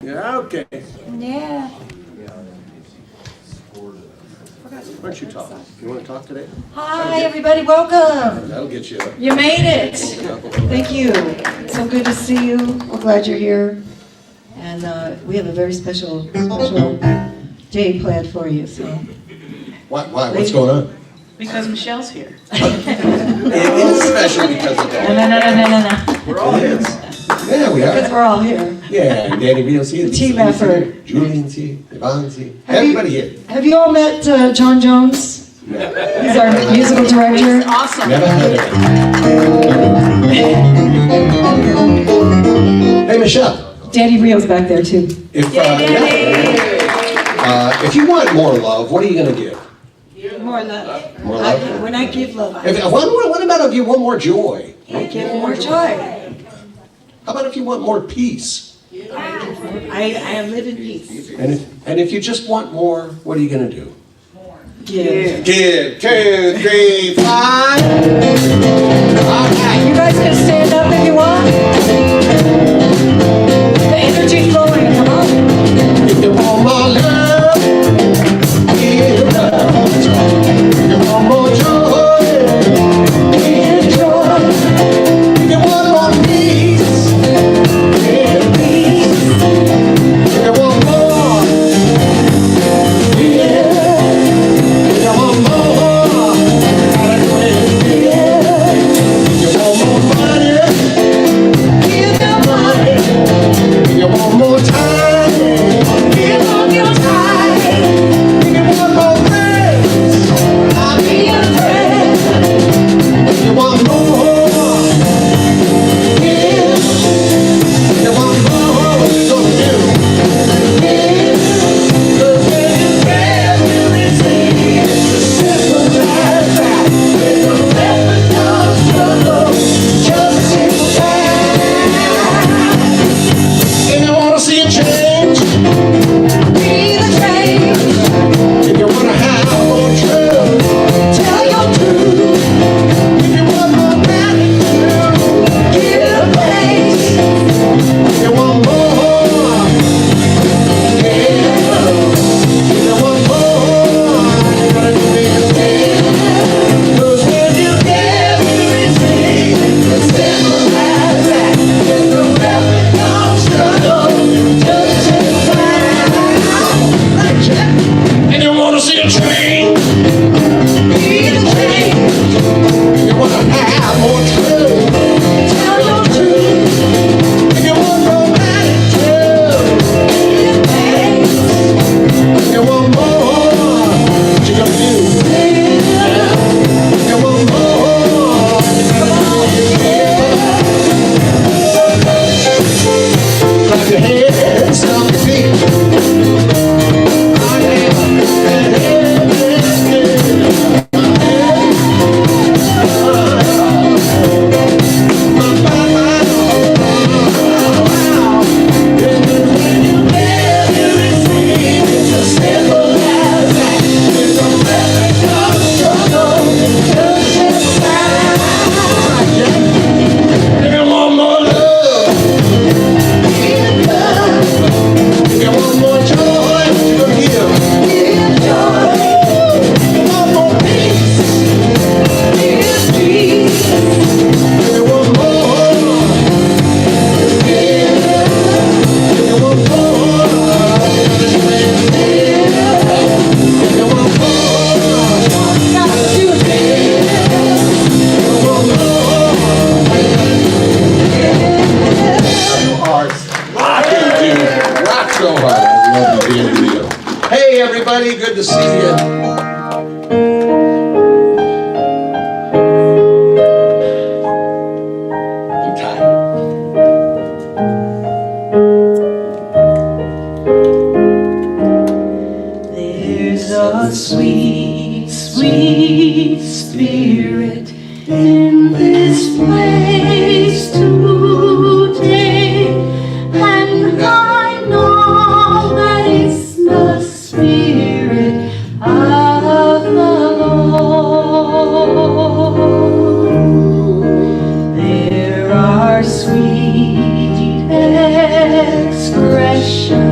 Yeah, okay. Yeah. Why don't you talk? You want to talk today? Hi, everybody. Welcome. That'll get you up. You made it. Thank you. So good to see you. We're glad you're here. And we have a very special day planned for you. So. Why? What's going on? Because Michelle's here. It is special because of that. No. We're all here. Yeah, we Because are. we're all here. Yeah, and Danny Rio's here. It's a team Lisa's effort. here, Julian's here. Vaughan's here. Have Everybody you- here. Have you all met John Jones? He's our musical director. Awesome. Never heard of it. Hey, Michelle. Danny Rio's back there too. If you want more love, what are you going to give? More love. More love? When I give love, What about if you want more joy? I give more joy. How about if you want more peace? I live in peace. And if you just want more, what are you going to do? Give. Give. 2, 3, 5. You guys can stand up if you want. The energy's flowing. Come on. If you want more love, give love. If you want more joy, give joy. If you want more peace, give peace. If you want more, give. If you want more, give. If you want more money, give your money. If you want more time, give up your time. If you want more friends, I'll be your friend. If you want more, give. If you want more, what you gonna do? Give. 'Cause when you give, you receive. It's as simple as that. It's a weapon of struggle, just a simple fact. If you wanna see a change, be the change. If you wanna have more truth, tell your truth. If you want more gratitude, give thanks. If you want more, give. If you want more, you gotta do is give. 'Cause when you give, you receive. It's as simple as that. It's a weapon of struggle, just a simple fact. And you wanna see a change, be the change. If you wanna have more truth, tell your truth. If you want more gratitude, give thanks. If you want more, what you gonna do? If you want more, come on, give. Clap your hands, stomp your feet. If you want more love, give love. If you want more joy, what you gonna give? Give joy. If you want more peace, give peace. If you want more, give. If you want more, give. If you want more, you gotta do it. If you want more, you are rocking, dude. Rock so hard. I love you, Danny Rio. Hey, everybody. Good to see you. I'm tired. There's a sweet, sweet spirit in this place today, and I know that it's the spirit of the Lord. There are sweet expressions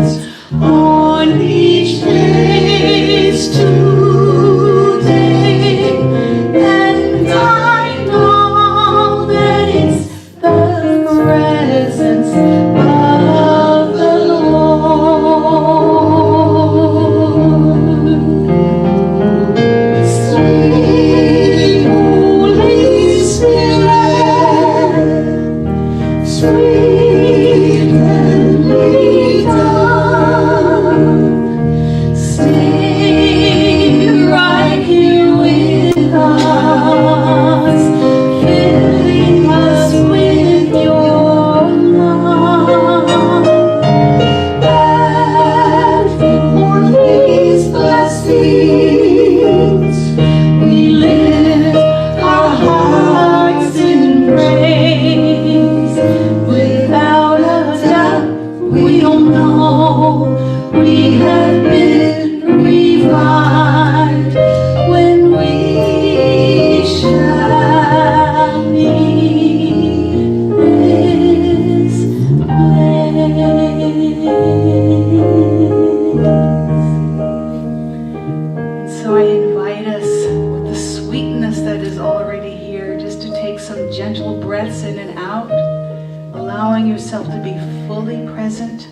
allowing yourself to be fully present,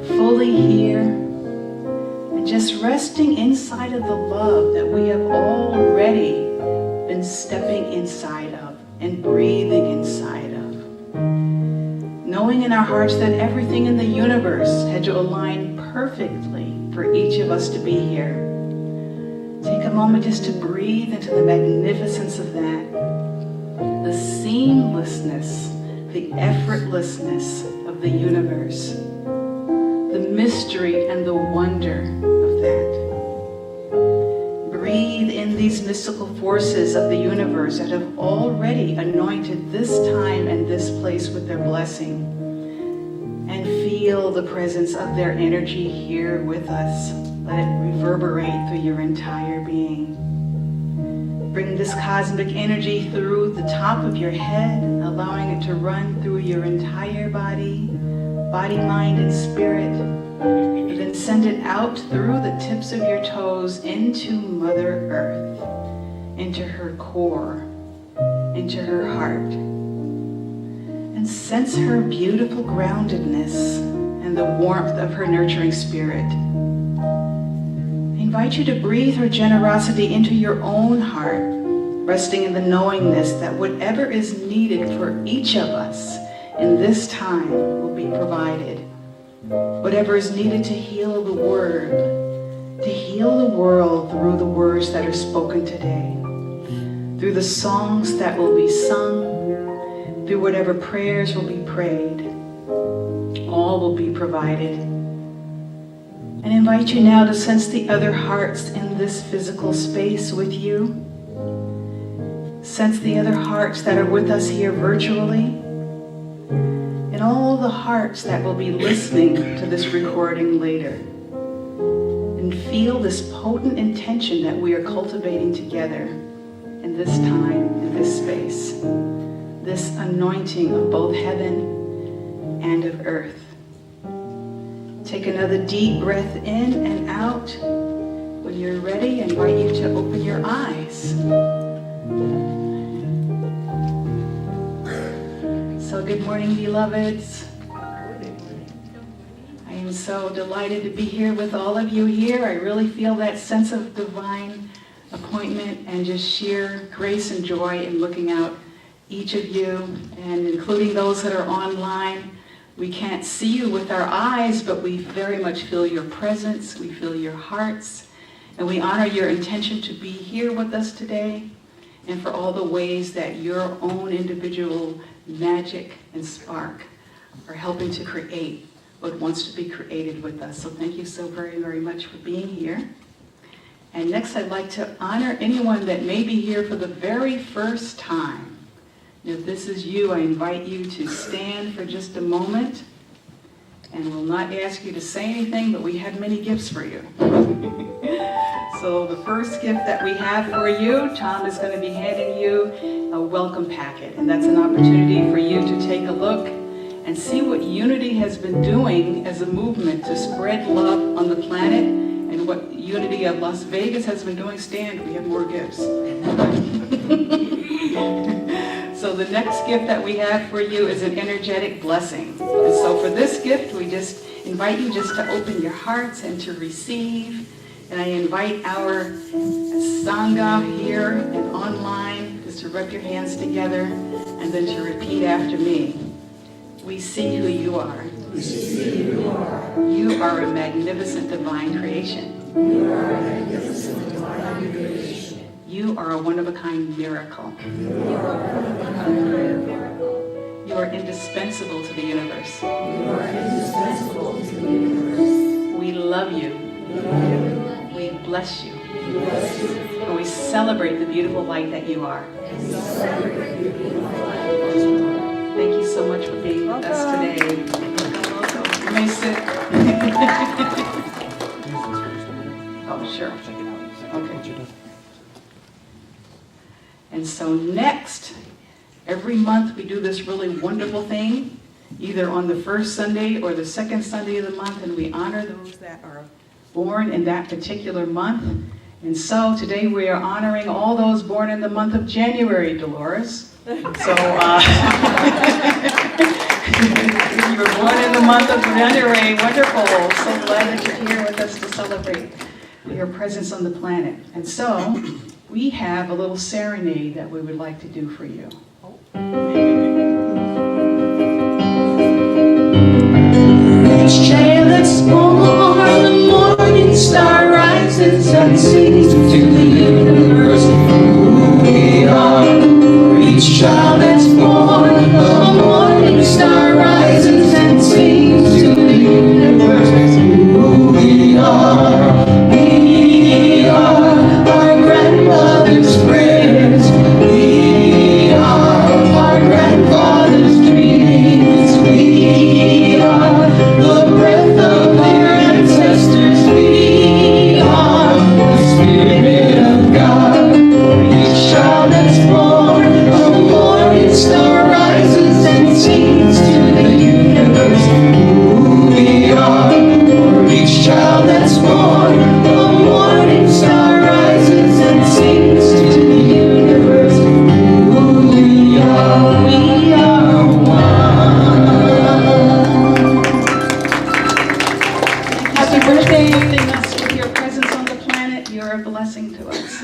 fully here, and just resting inside of the love that we have already been stepping inside of and breathing inside of. Knowing in our hearts that everything in the universe had to align perfectly for each of us to be here. Take a moment just to breathe into the magnificence of that. The seamlessness, the effortlessness of the universe. The mystery and the wonder of that. Breathe in these mystical forces of the universe that have already anointed this time and this place with their blessing. And feel the presence of their energy here with us. Let it reverberate through your entire being. Bring this cosmic energy through the top of your head, allowing it to run through your entire body, mind, and spirit. And then send it out through the tips of your toes into Mother Earth, into her core, into her heart. And sense her beautiful groundedness and the warmth of her nurturing spirit. I invite you to breathe her generosity into your own heart, resting in the knowingness that whatever is needed for each of us in this time will be provided. Whatever is needed to heal the word, to heal the world through the words that are spoken today, through the songs that will be sung, through whatever prayers will be prayed, all will be provided. And invite you now to sense the other hearts in this physical space with you. Sense the other hearts that are with us here virtually. And all the hearts that will be listening to this recording later. And feel this potent intention that we are cultivating together in this time, in this space. This anointing of both heaven and of earth. Take another deep breath in and out. When you're ready, I invite you to open your eyes. So good morning, beloveds. I am so delighted to be here with all of you here. I really feel that sense of divine appointment and just sheer grace and joy in looking out each of you, and including those that are online. We can't see you with our eyes, but we very much feel your presence, we feel your hearts, and we honor your intention to be here with us today, and for all the ways that your own individual magic and spark are helping to create what wants to be created with us. So thank you so very, very much for being here. And next I'd like to honor anyone that may be here for the very first time. If this is you, I invite you to stand for just a moment, and we'll not ask you to say anything, but we have many gifts for you. So the first gift that we have for you, Tom is going to be handing you a welcome packet, and that's an opportunity for you to take a look and see what Unity has been doing as a movement to spread love on the planet, and what Unity of Las Vegas has been doing. Stand, we have more gifts. So the next gift that we have for you is an energetic blessing. And so for this gift, we just invite you just to open your hearts and to receive. And I invite our saga here and online just to rub your hands together and then to repeat after me. We see who you are. We see who you are. You are a magnificent divine creation. You are a magnificent divine creation. You are a one-of-a-kind miracle. You are a one-of-a-kind miracle. You are indispensable to the universe. You are indispensable to the universe. We love you. We love you. We bless you. We bless you. And we celebrate the beautiful light that you are. And we celebrate the beautiful light that you are. Thank you so much for being with us today. Welcome. You may sit. Oh, sure. Okay. And so next, every month we do this really wonderful thing, either on the first Sunday or the second Sunday of the month, and we honor those that are born in that particular month. And so today we are honoring all those born in the month of January, Dolores. So were born in the month of January. Wonderful. So glad that you're here with us to celebrate your presence on the planet. And so, we have a little serenade that we would like to do for you. Each child that's born, the morning star rises and sings to the universe who we are. Each child that's born, the morning star rises and sings to the universe who we are. We are our grandmother's prayers. We are our grandfather's dreams. We are the breath of their ancestors. We are the Spirit of God. Each child that's born, a morning star rises and sings to the universe who we are. Each child that's born, a morning star rises and sings to the universe who we are. We are one. Happy birthday, gifting us with your presence on the planet. You're a blessing to us.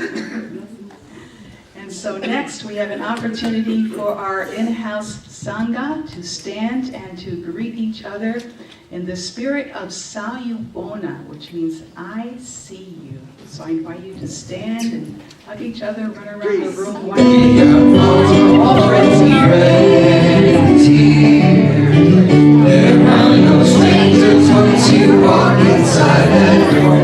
And so next, we have an opportunity for our in-house saga to stand and to greet each other in the spirit of sayubona, which means I see you. So I invite you to stand and hug each other, run around the room. All friends There are no strangers once you walk inside that door.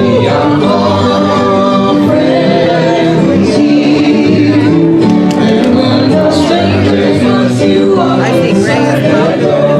We are all friends here. There are no strangers once you walk inside that door.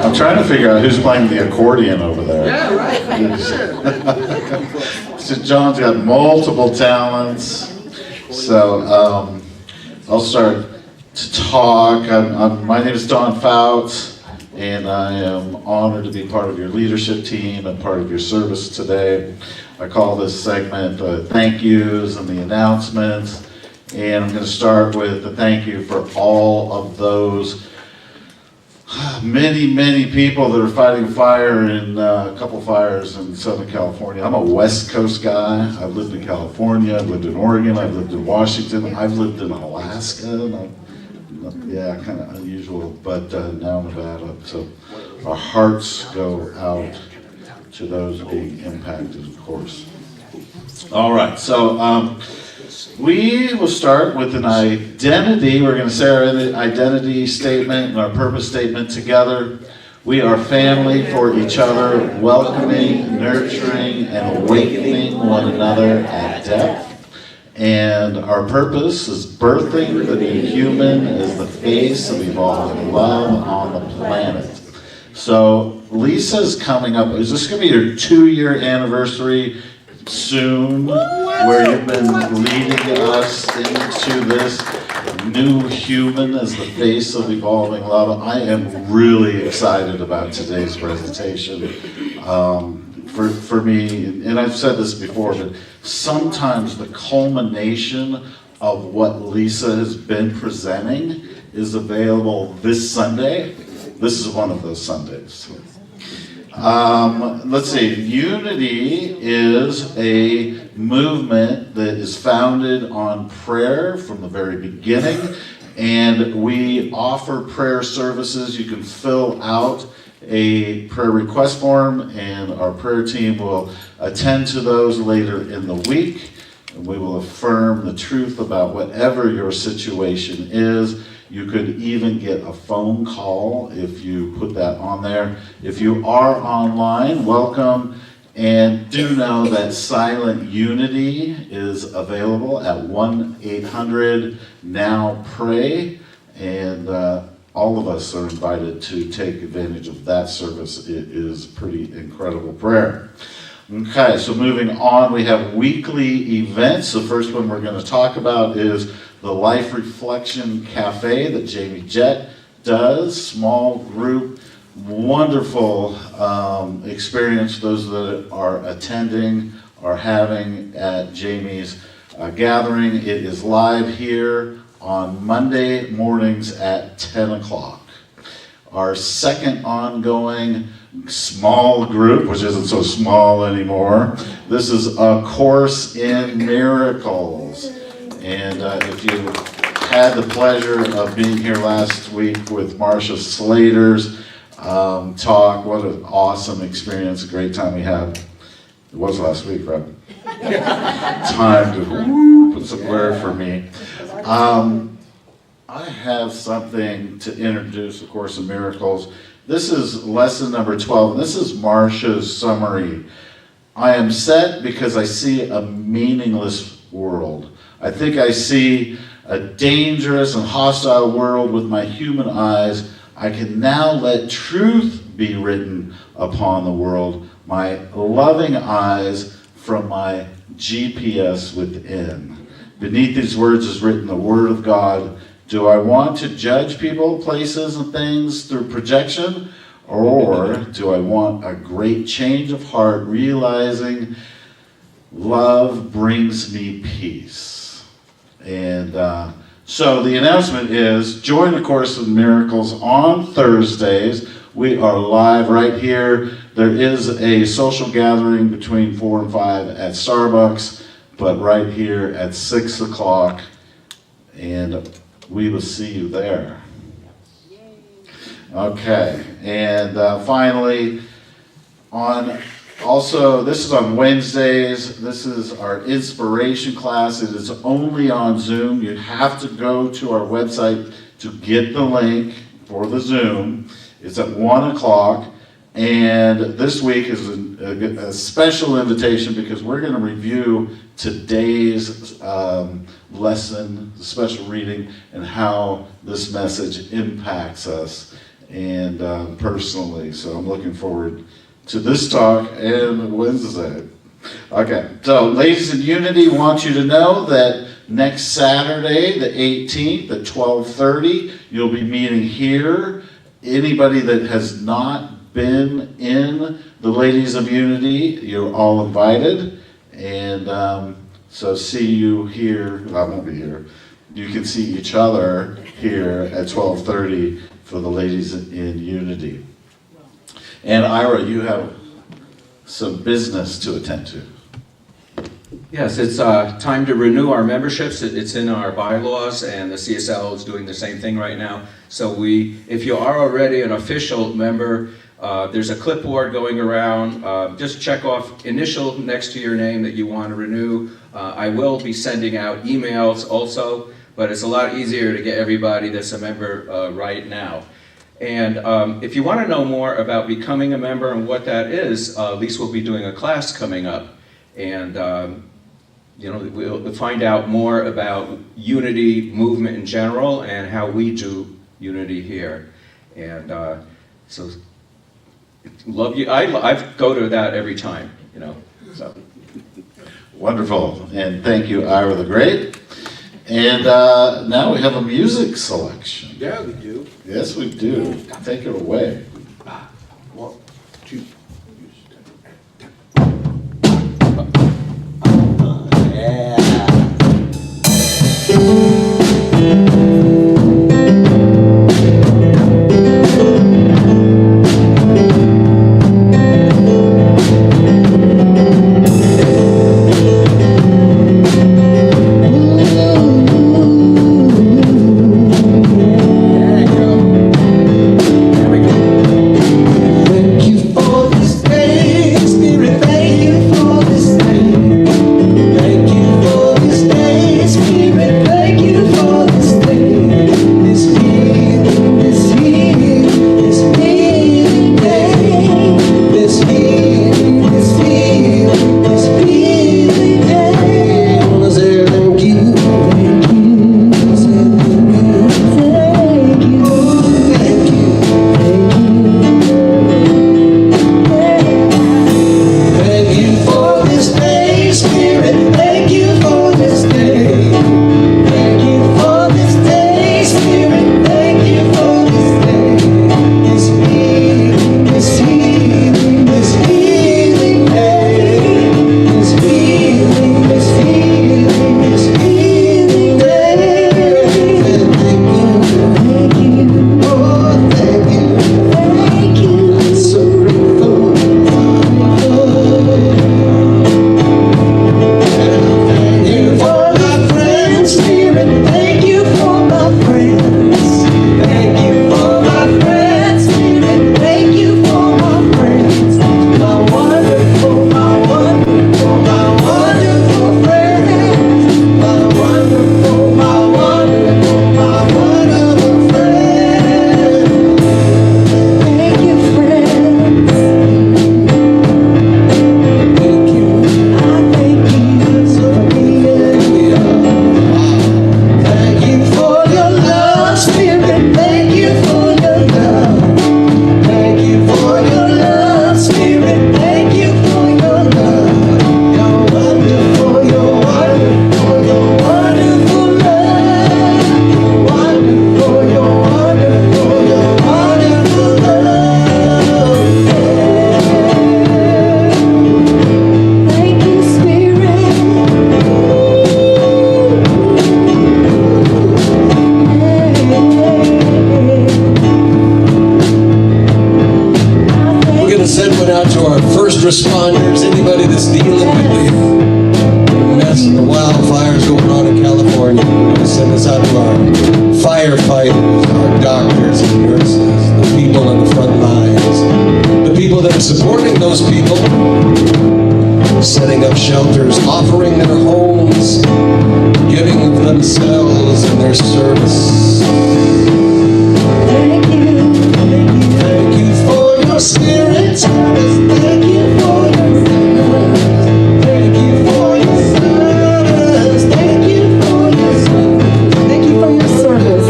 I'm trying to figure out who's playing the accordion over there. Yeah, right. So John's got multiple talents. So I'll start to talk. My name is Don Fouts, and I am honored to be part of your leadership team and part of your service today. I call this segment the thank yous and the announcements. And I'm going to start with the thank you for all of those many people that are fighting fire in a couple fires in Southern California. I'm a West Coast guy. I've lived in California, I've lived in Oregon, I've lived in Washington, I've lived in Alaska. Yeah, kind of unusual, but now Nevada. So our hearts go out to those being impacted, of course. All right, so we will start with an identity. We're going to say our identity statement and our purpose statement together. We are family for each other, welcoming, nurturing, and awakening one another at depth. And our purpose is birthing the new human as the face of evolving love on the planet. So Lisa's coming up. Is this going to be your 2-year anniversary soon, where you've been leading us into this new human as the face of evolving love. I am really excited about today's presentation. For me, and I've said this before, but sometimes the culmination of what Lisa has been presenting is available this Sunday. This is one of those Sundays. Let's see, Unity is a movement that is founded on prayer from the very beginning, and we offer prayer services. You can fill out a prayer request form, and our prayer team will attend to those later in the week, and we will affirm the truth about whatever your situation is. You could even get a phone call if you put that on there. If you are online, welcome, and do know that Silent Unity is available at 1-800-NOW-PRAY, and all of us are invited to take advantage of that service. It is pretty incredible prayer. Okay, so moving on, we have weekly events. The first one we're going to talk about is the Life Reflection Cafe that Jamie Jett does. Small group, wonderful experience those that are attending are having at Jamie's gathering. It is live here on Monday mornings at 10 o'clock. Our second ongoing small group, which isn't so small anymore, this is A Course in Miracles. And if you had the pleasure of being here last week with Marcia Slater's talk, what an awesome experience, a great time we had. It was last week, right? Time to put some word for me. I have something to introduce A Course in Miracles. This is lesson number 12, and this is Marcia's summary. I am set because I see a meaningless world. I think I see a dangerous and hostile world with my human eyes. I can now let truth be written upon the world, my loving eyes from my GPS within. Beneath these words is written the Word of God. Do I want to judge people, places, and things through projection? Or do I want a great change of heart, realizing love brings me peace? And so the announcement is, join A Course in Miracles on Thursdays. We are live right here. There is a social gathering between 4 and 5 at Starbucks, but right here at 6 o'clock. And we will see you there. Okay, and finally, this is on Wednesdays. This is our inspiration class. It is only on Zoom. You have to go to our website to get the link for the Zoom. It's at 1 o'clock. And this week is a special invitation because we're going to review today's lesson, the special reading, and how this message impacts us and personally. So I'm looking forward to this talk and Wednesday. Okay, so ladies in Unity, want you to know that next Saturday, the 18th at 12:30, you'll be meeting here. Anybody that has not been in the Ladies of Unity, you're all invited. And so see you here. I won't be here. You can see each other here at 12:30 for the Ladies in Unity. And Ira, you have some business to attend to. Yes, it's time to renew our memberships. It's in our bylaws, and the CSL is doing the same thing right now. So if you are already an official member, there's a clipboard going around. Just check off initial next to your name that you want to renew. I will be sending out emails also, but it's a lot easier to get everybody that's a member right now. And if you want to know more about becoming a member and what that is, Lisa will be doing a class coming up. And we'll find out more about Unity movement in general and how we do Unity here. And so, love you. I go to that every time, So. Wonderful, and thank you, Ira the Great. And now we have a music selection. Yeah, we do. Yes, we do. Take it away. 1, 2. Yeah. Thank you for this day, Spirit. Thank you for this day. Thank you for this day, Spirit. Thank you for this day. This healing, this healing, this healing day. This healing, this healing, this healing day. I wanna say thank you, thank you. Say thank you, thank you, thank you. Thank you for this day, Spirit. Thank you for this day. Thank you for this day, Spirit. Thank you for this day. This healing, this healing, this healing day. This healing, this healing, this healing day. Thank you, oh thank you, thank you. I'm so grateful. Thank you for my friends, Spirit. Thank you for my friends. Thank you for my friends, Spirit. Thank you for my friends. My wonderful, my wonderful, my wonderful friends. My wonderful, my wonderful, my wonderful friends. Thank you, friends. Thank you. I thank you for being here. Thank you for your love, Spirit. Thank you for your love. Thank you for your love, Spirit. Thank you for your love. You're wonderful, you're wonderful, you're wonderful love. You're wonderful, you're wonderful, you're wonderful love. Thank you, We're going to send one out to our first responders, anybody that's dealing with the mess and the wildfires going on in California. We're going to send this out to our firefighters, our doctors and nurses, the people on the front lines, the people that are supporting those people, setting up shelters, offering their homes, giving of themselves and their service. Thank you, thank you for your spirit. Thank you for your service. Thank you for your service. Thank you for your service. Thank you for your service.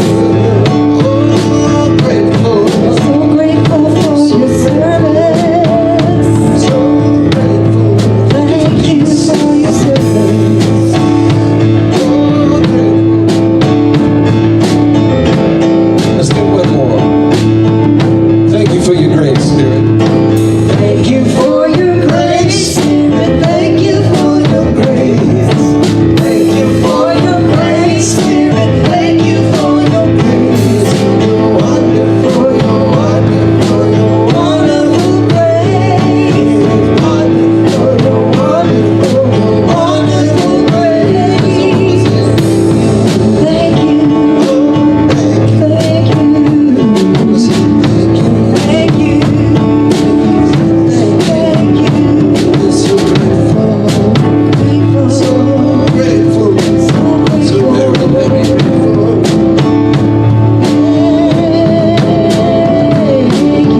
Oh, grateful. So grateful for your service. So grateful. Thank you for your service. Oh, grateful. Let's get one more. Thank you for your grace, Spirit. Thank you for your grace, Spirit. Thank you for your grace. Thank you for your grace, Spirit. Thank you for your grace. You're wonderful, you're wonderful, you're wonderful grace. Wonderful, you're wonderful, you're wonderful grace. Thank you, thank you, thank you. Thank you. Thank you. So grateful, so grateful, so very, very grateful. Thank you.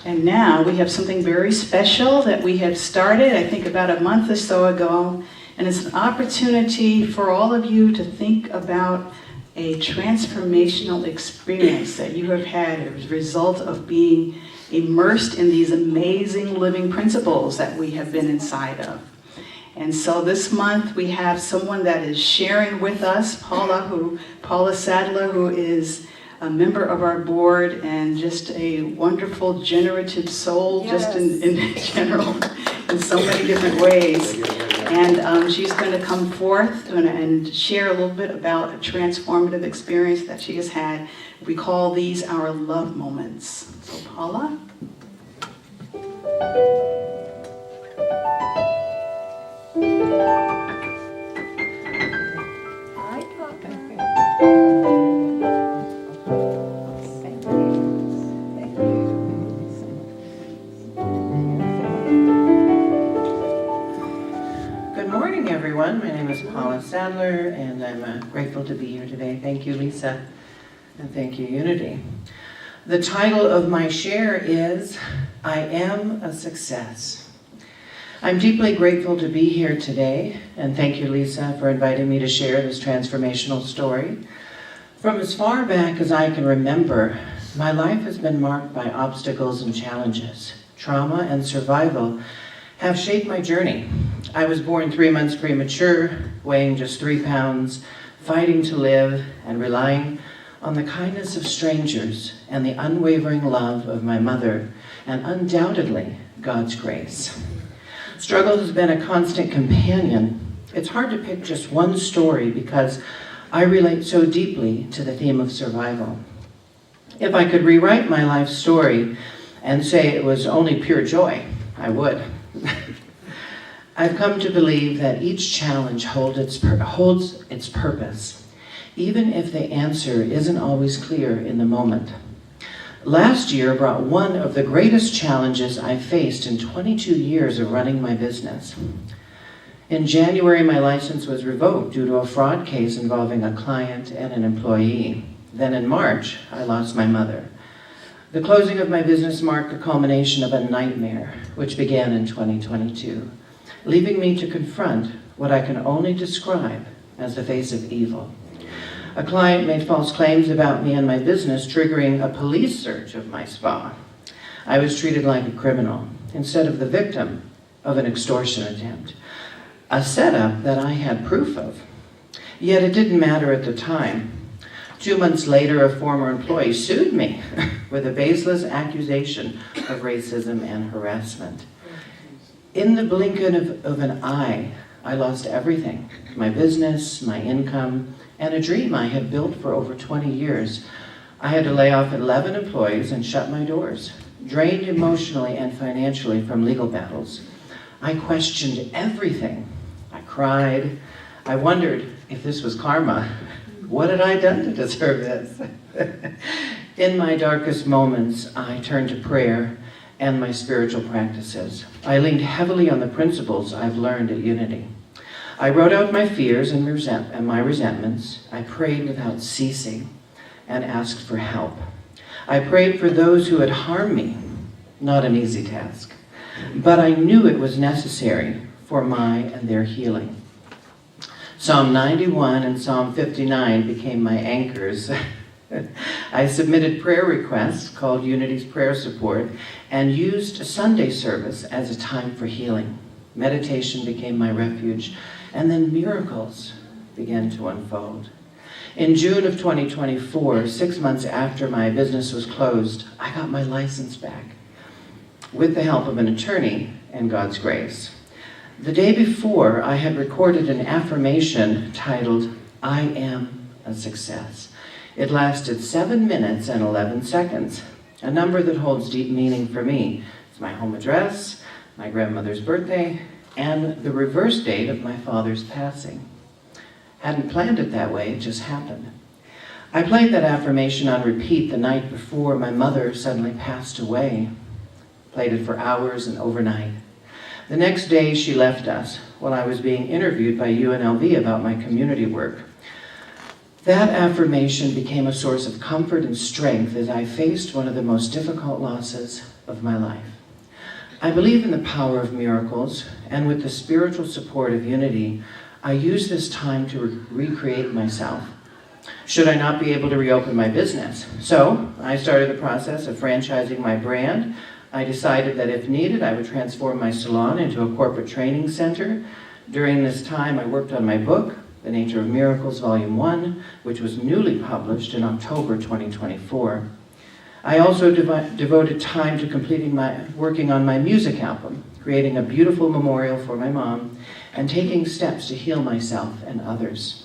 And now we have something very special that we have started, I think about a month or so ago, and it's an opportunity for all of you to think about a transformational experience that you have had as a result of being immersed in these amazing living principles that we have been inside of. And so this month we have someone that is sharing with us, Paula Sadler, who is a member of our board and just a wonderful, generative soul, just in general, in so many different ways. And she's going to come forth and share a little bit about a transformative experience that she has had. We call these our love moments. So Paula? Everyone. My name is Paula Sadler, and I'm grateful to be here today. Thank you, Lisa, and thank you, Unity. The title of my share is, I Am a Success. I'm deeply grateful to be here today, and thank you, Lisa, for inviting me to share this transformational story. From as far back as I can remember, my life has been marked by obstacles and challenges. Trauma and survival have shaped my journey. I was born 3 months premature, weighing just 3 pounds, fighting to live and relying on the kindness of strangers and the unwavering love of my mother, and undoubtedly God's grace. Struggle has been a constant companion. It's hard to pick just one story because I relate so deeply to the theme of survival. If I could rewrite my life story and say it was only pure joy, I would. I've come to believe that each challenge holds its purpose, even if the answer isn't always clear in the moment. Last year brought one of the greatest challenges I've faced in 22 years of running my business. In January, my license was revoked due to a fraud case involving a client and an employee. Then in March, I lost my mother. The closing of my business marked the culmination of a nightmare, which began in 2022. Leaving me to confront what I can only describe as the face of evil. A client made false claims about me and my business, triggering a police search of my spa. I was treated like a criminal instead of the victim of an extortion attempt, a setup that I had proof of. Yet it didn't matter at the time. 2 months later, a former employee sued me with a baseless accusation of racism and harassment. In the blink of an eye, I lost everything. My business, my income, and a dream I had built for over 20 years. I had to lay off 11 employees and shut my doors, drained emotionally and financially from legal battles. I questioned everything. I cried. I wondered if this was karma. What had I done to deserve this? In my darkest moments, I turned to prayer and my spiritual practices. I leaned heavily on the principles I've learned at Unity. I wrote out my fears and my resentments. I prayed without ceasing and asked for help. I prayed for those who had harmed me, not an easy task, but I knew it was necessary for my and their healing. Psalm 91 and Psalm 59 became my anchors. I submitted prayer requests called Unity's Prayer Support and used a Sunday service as a time for healing. Meditation became my refuge, and then miracles began to unfold. In June of 2024, 6 months after my business was closed, I got my license back with the help of an attorney and God's grace. The day before, I had recorded an affirmation titled, I am a success. It lasted 7 minutes and 11 seconds, a number that holds deep meaning for me. It's my home address, my grandmother's birthday, and the reverse date of my father's passing. Hadn't planned it that way, it just happened. I played that affirmation on repeat the night before my mother suddenly passed away. Played it for hours and overnight. The next day she left us while I was being interviewed by UNLV about my community work. That affirmation became a source of comfort and strength as I faced one of the most difficult losses of my life. I believe in the power of miracles, and with the spiritual support of Unity, I use this time to recreate myself should I not be able to reopen my business. So I started the process of franchising my brand. I decided that if needed, I would transform my salon into a corporate training center. During this time, I worked on my book, The Nature of Miracles, Volume 1, which was newly published in October 2024. I also devoted time to working on my music album, creating a beautiful memorial for my mom, and taking steps to heal myself and others.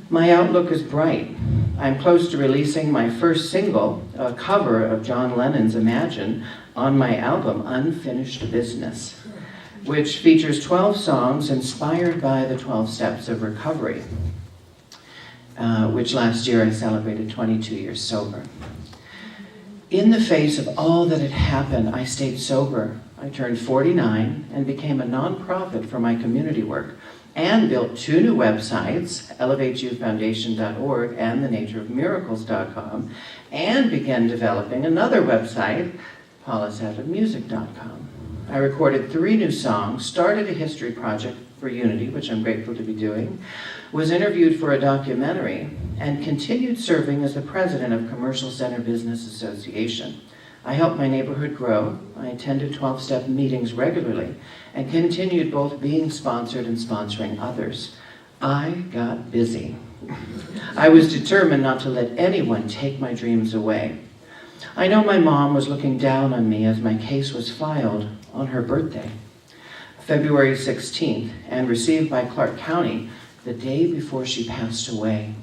My outlook is bright. I'm close to releasing my first single, a cover of John Lennon's Imagine, on my album Unfinished Business, which features 12 songs inspired by the 12 steps of recovery, which last year I celebrated 22 years sober. In the face of all that had happened, I stayed sober. I turned 49 and became a nonprofit for my community work, and built 2 new websites, elevateYouFoundation.org and thenatureofmiracles.com, and began developing another website, paulasavitmusic.com. I recorded 3 new songs, started a history project for Unity, which I'm grateful to be doing, was interviewed for a documentary, and continued serving as the president of Commercial Center Business Association. I helped my neighborhood grow. I attended 12-step meetings regularly and continued both being sponsored and sponsoring others. I got busy. I was determined not to let anyone take my dreams away. I know my mom was looking down on me as my case was filed on her birthday, February 16th, and received by Clark County the day before she passed away.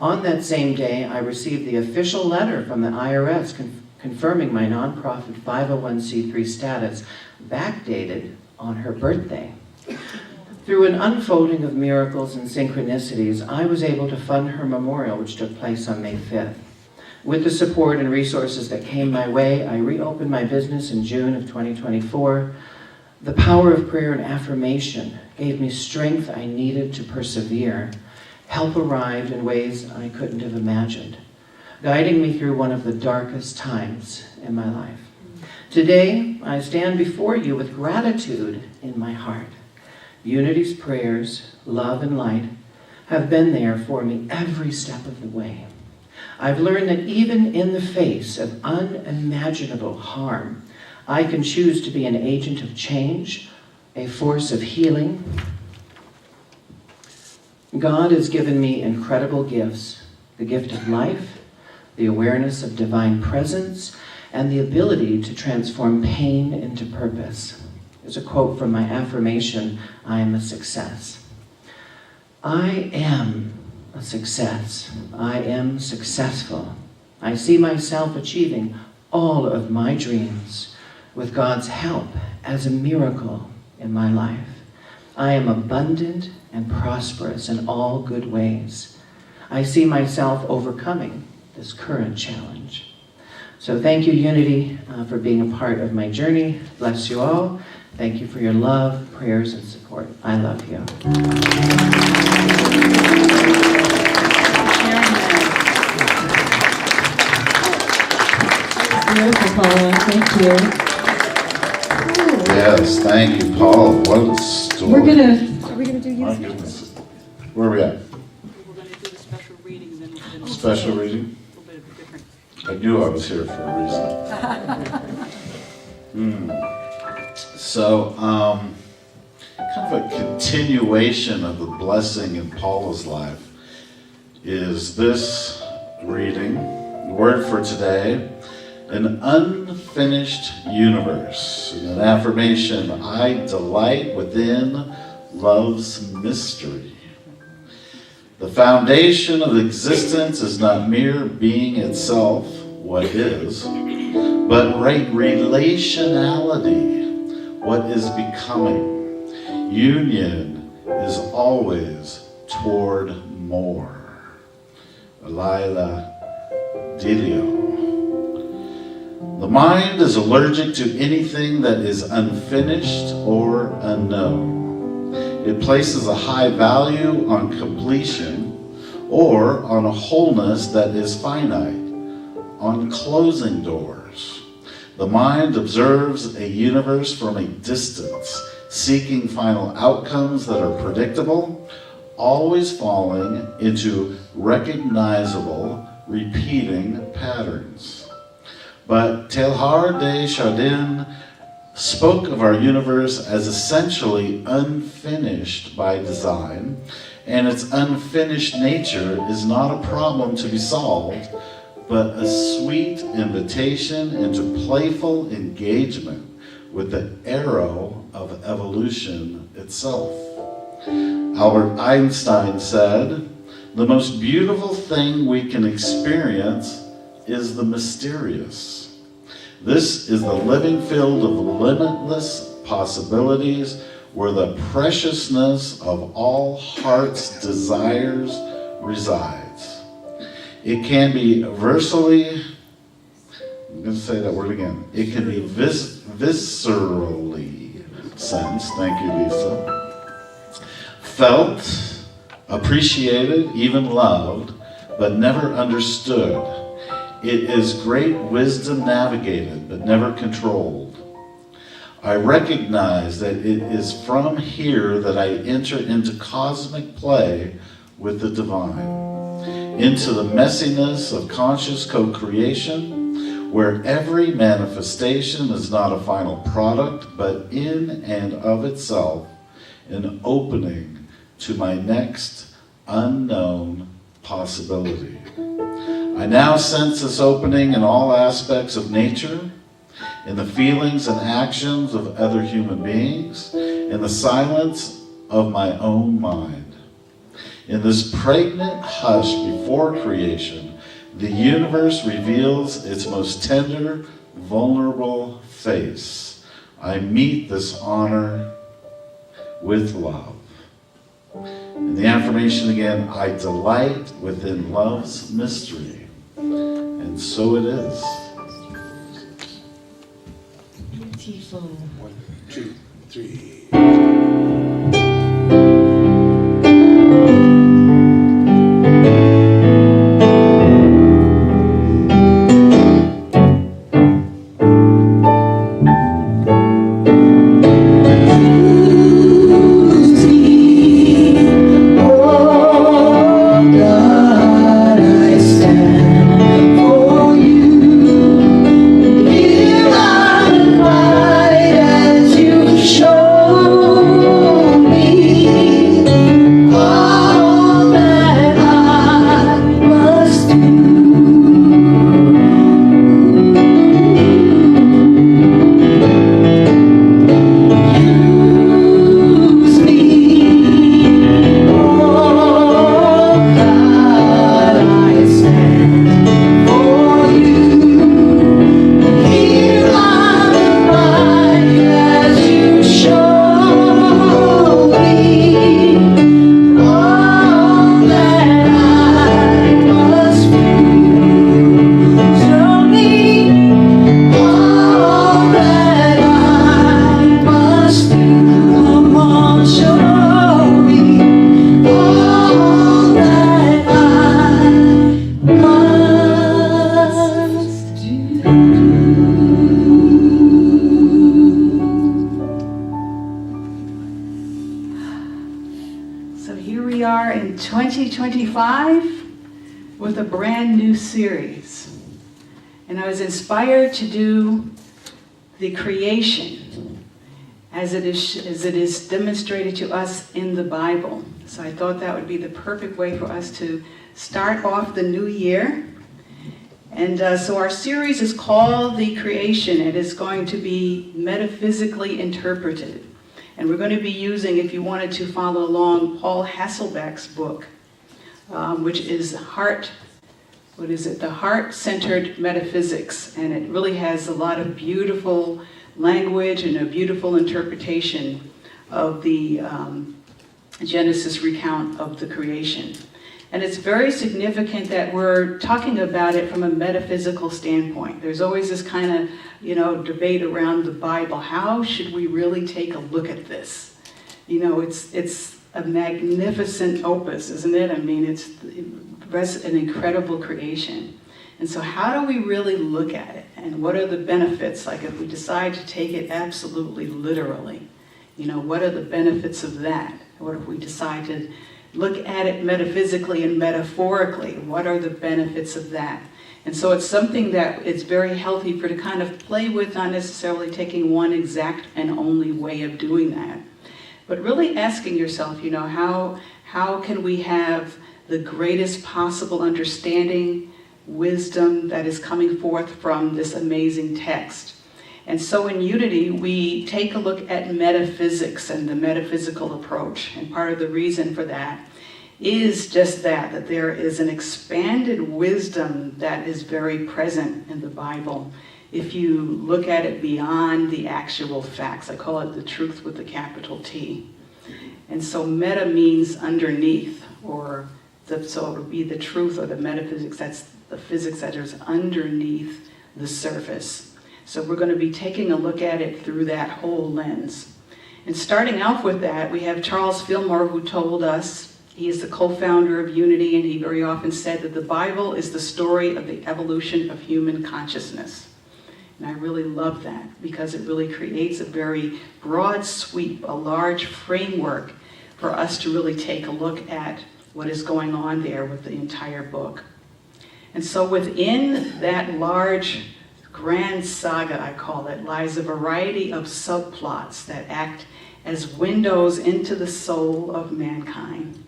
On that same day, I received the official letter from the IRS confirming my nonprofit 501c3 status, backdated on her birthday. Through an unfolding of miracles and synchronicities, I was able to fund her memorial, which took place on May 5th. With the support and resources that came my way, I reopened my business in June of 2024. The power of prayer and affirmation gave me strength I needed to persevere. Help arrived in ways I couldn't have imagined, guiding me through one of the darkest times in my life. Today, I stand before you with gratitude in my heart. Unity's prayers, love and light, have been there for me every step of the way. I've learned that even in the face of unimaginable harm, I can choose to be an agent of change, a force of healing. God has given me incredible gifts, the gift of life, the awareness of divine presence, and the ability to transform pain into purpose. There's a quote from my affirmation, I am a success. I am a success. I am successful. I see myself achieving all of my dreams with God's help as a miracle in my life. I am abundant and prosperous in all good ways. I see myself overcoming this current challenge. So thank you, Unity, for being a part of my journey. Bless you all. Thank you for your love, prayers, and support. I love you. Beautiful, Paula. Thank you. Yes, thank you, Paul. What a story. Are we gonna do My you? goodness. Where are we at? We're going to do the special reading, and then we'll do Special reading? a little bit of a different. I knew I was here for a reason. So, kind of a continuation of the blessing in Paula's life is this reading. The word for today, an unfinished universe. And an affirmation, I delight within love's mystery. The foundation of existence is not mere being itself, what is, but right relationality, what is becoming. Union is always toward more. Lila Delio. The mind is allergic to anything that is unfinished or unknown. It places a high value on completion or on a wholeness that is finite, on closing doors. The mind observes a universe from a distance, seeking final outcomes that are predictable always falling into recognizable, repeating patterns. But Teilhard de Chardin spoke of our universe as essentially unfinished by design, and its unfinished nature is not a problem to be solved, but a sweet invitation into playful engagement with the arrow of evolution itself. Albert Einstein said, "The most beautiful thing we can experience is the mysterious." This is the living field of limitless possibilities where the preciousness of all heart's desires resides. It can be viscerally, I'm going to say that word again, it can be viscerally sensed, thank you Lisa, felt, appreciated, even loved, but never understood. It is great wisdom navigated, but never controlled. I recognize that it is from here that I enter into cosmic play with the divine, into the messiness of conscious co-creation, where every manifestation is not a final product, but in and of itself, an opening to my next unknown possibility. I now sense this opening in all aspects of nature, in the feelings and actions of other human beings, in the silence of my own mind. In this pregnant hush before creation, the universe reveals its most tender, vulnerable face. I meet this honor with love. And the affirmation again, I delight within love's mystery. And so it is. Beautiful. 1, 2, 3. So here we are in 2025 with a brand new series. And I was inspired to do the creation as it is demonstrated to us in the Bible. So I thought that would be the perfect way for us to start off the new year. And so our series is called The Creation. It is going to be metaphysically interpreted. And we're going to be using, if you wanted to follow along, Paul Hasselbeck's book, which is The Heart-Centered Metaphysics. And it really has a lot of beautiful language and a beautiful interpretation of the Genesis recount of the creation. And it's very significant that we're talking about it from a metaphysical standpoint. There's always this kind of, debate around the Bible. How should we really take a look at this? It's a magnificent opus, isn't it? I mean, it's an incredible creation. And so how do we really look at it? And what are the benefits? Like if we decide to take it absolutely literally, what are the benefits of that? What if we decide to look at it metaphysically and metaphorically. What are the benefits of that? And so it's something that it's very healthy for to kind of play with, not necessarily taking one exact and only way of doing that. But really asking yourself, you know, how can we have the greatest possible understanding, wisdom that is coming forth from this amazing text? And so in Unity, we take a look at metaphysics and the metaphysical approach. And part of the reason for that is just that there is an expanded wisdom that is very present in the Bible. If you look at it beyond the actual facts, I call it the truth with the capital T. And so meta means underneath, so it would be the truth or the metaphysics, that's the physics that is underneath the surface. So we're going to be taking a look at it through that whole lens. And starting out with that, we have Charles Fillmore, who told us, he is the co-founder of Unity, and he very often said that the Bible is the story of the evolution of human consciousness. And I really love that because it really creates a very broad sweep, a large framework for us to really take a look at what is going on there with the entire book. And so within that large grand saga, I call it, lies a variety of subplots that act as windows into the soul of mankind.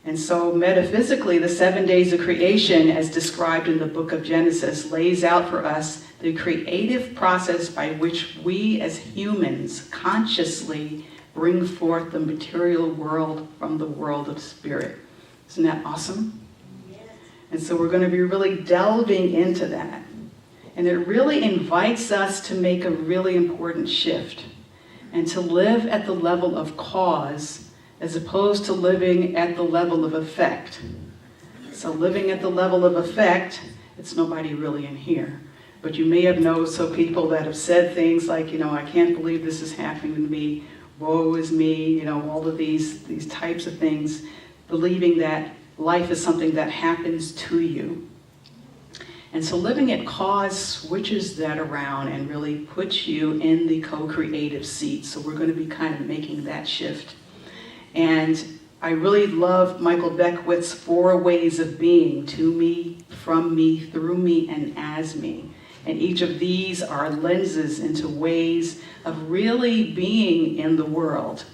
And so metaphysically, the 7 days of creation, as described in the book of Genesis, lays out for us the creative process by which we as humans consciously bring forth the material world from the world of spirit. Isn't that awesome? Yes. And so we're going to be really delving into that. And it really invites us to make a really important shift and to live at the level of cause as opposed to living at the level of effect. So living at the level of effect, it's nobody really in here. But you may have known some people that have said things like, you know, I can't believe this is happening to me, woe is me, you know, all of these types of things, believing that life is something that happens to you. And so living at cause switches that around and really puts you in the co-creative seat. So we're going to be kind of making that shift. And I really love Michael Beckwith's 4 ways of being: to me, from me, through me, and as me. And each of these are lenses into ways of really being in the world.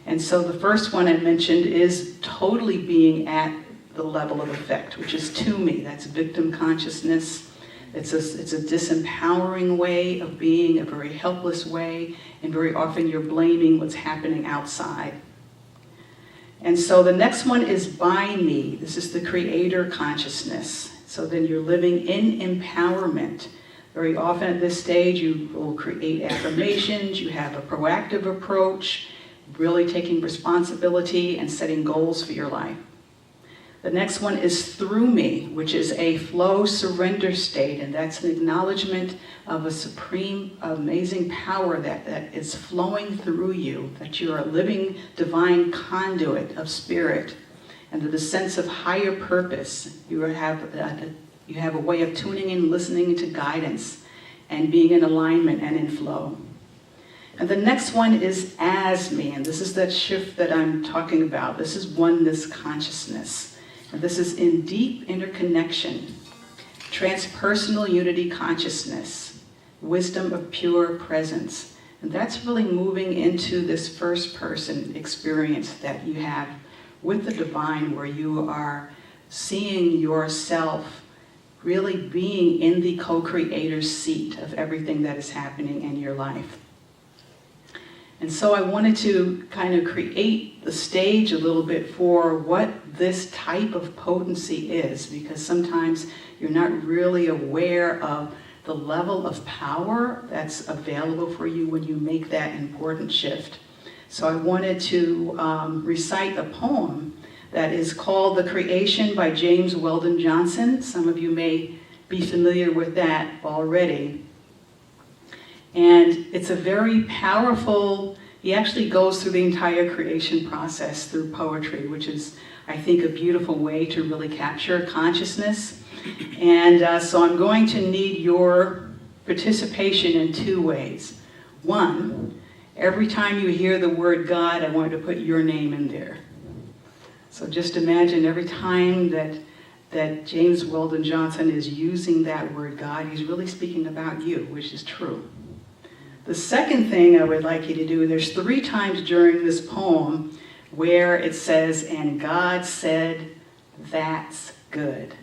And so the first one I mentioned is totally being at the level of effect, which is to me. That's victim consciousness. It's a disempowering way of being, a very helpless way, and very often you're blaming what's happening outside. And so the next one is by me. This is the creator consciousness. So then you're living in empowerment. Very often at this stage, you will create affirmations, you have a proactive approach, really taking responsibility and setting goals for your life. The next one is through me, which is a flow surrender state, and that's an acknowledgement of a supreme, amazing power that is flowing through you, that you are a living divine conduit of spirit, and the sense of higher purpose. You have a way of tuning in, listening to guidance, and being in alignment and in flow. And the next one is as me, and this is that shift that I'm talking about. This is oneness consciousness. And this is in deep interconnection, transpersonal unity consciousness, wisdom of pure presence. And that's really moving into this first person experience that you have with the divine, where you are seeing yourself really being in the co-creator's seat of everything that is happening in your life. And so I wanted to kind of create the stage a little bit for what this type of potency is, because sometimes you're not really aware of the level of power that's available for you when you make that important shift. So I wanted to recite a poem that is called The Creation by James Weldon Johnson. Some of you may be familiar with that already. And it's a very powerful, he actually goes through the entire creation process through poetry, which is, I think, a beautiful way to really capture consciousness. And so I'm going to need your participation in 2 ways. One, every time you hear the word God, I want you to put your name in there. So just imagine every time that James Weldon Johnson is using that word God, he's really speaking about you, which is true. The second thing I would like you to do, there's 3 times during this poem where it says, and God said, that's good.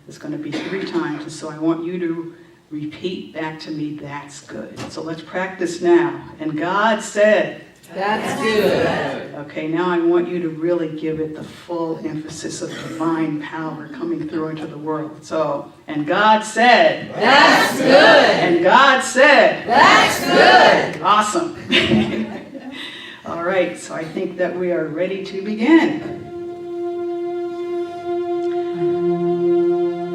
It's going to be 3 times, and so I want you to repeat back to me, that's good. So let's practice now. And God said, That's good. okay, now I want you to really give it the full emphasis of divine power coming through into the world. So, and God said, That's good. and God said, That's good. awesome. All right, so I think that we are ready to begin.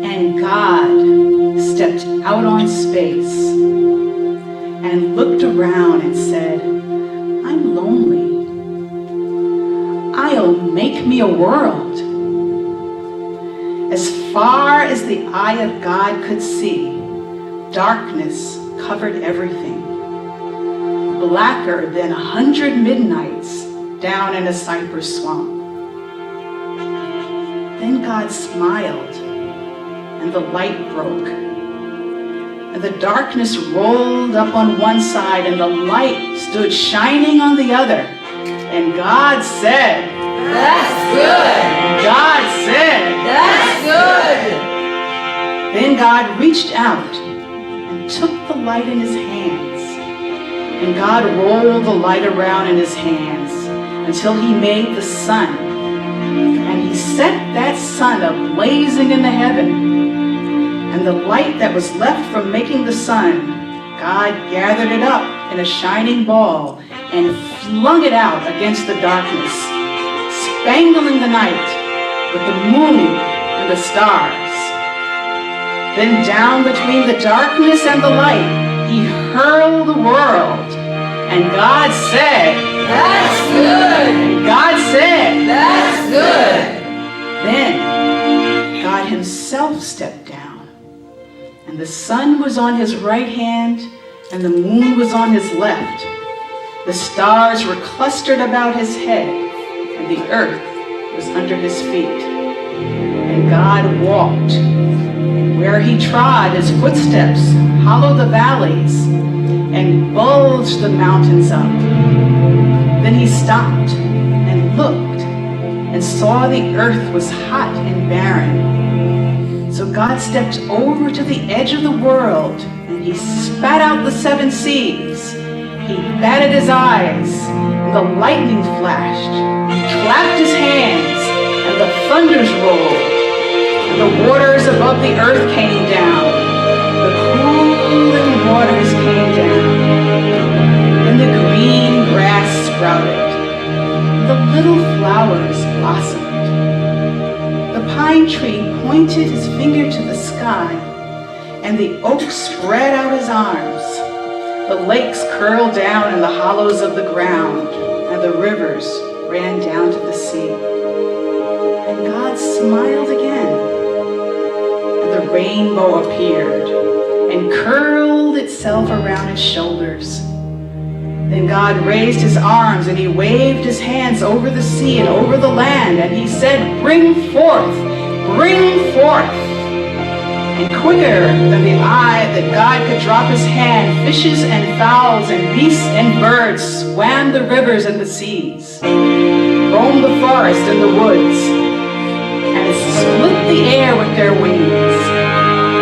And God stepped out on space and looked around and said, I'm lonely. I'll make me a world. As far as the eye of God could see, darkness covered everything. Blacker than 100 midnights down in a cypress swamp. Then God smiled, and the light broke. And the darkness rolled up on one side, and the light stood shining on the other. And God said, That's good. God said, That's good. Then God reached out and took the light in his hands. And God rolled the light around in his hands until he made the sun. And he set that sun ablazing in the heaven. And the light that was left from making the sun, God gathered it up in a shining ball and flung it out against the darkness, spangling the night with the moon and the stars. Then down between the darkness and the light, he hurled the world. And God said, That's good. and God said, That's good. Then God himself stepped down. And the sun was on his right hand, and the moon was on his left. The stars were clustered about his head, and the earth was under his feet. And God walked, and where he trod, his footsteps hollowed the valleys and bulged the mountains up. Then he stopped and looked and saw the earth was hot and barren. So God stepped over to the edge of the world, and he spat out the 7 seas. He batted his eyes, and the lightning flashed. He clapped his hands, and the thunders rolled. And the waters above the earth came down. The cooling waters came down. And the green grass sprouted. The little flowers blossomed. The pine tree pointed his finger to the sky, and the oak spread out his arms. The lakes curled down in the hollows of the ground, and the rivers ran down to the sea. And God smiled again, and the rainbow appeared and curled itself around his shoulders. Then God raised his arms, and he waved his hands over the sea and over the land, and he said, bring forth, bring forth. And quicker than the eye that God could drop his hand, fishes and fowls and beasts and birds swam the rivers and the seas, roamed the forest and the woods, and split the air with their wings.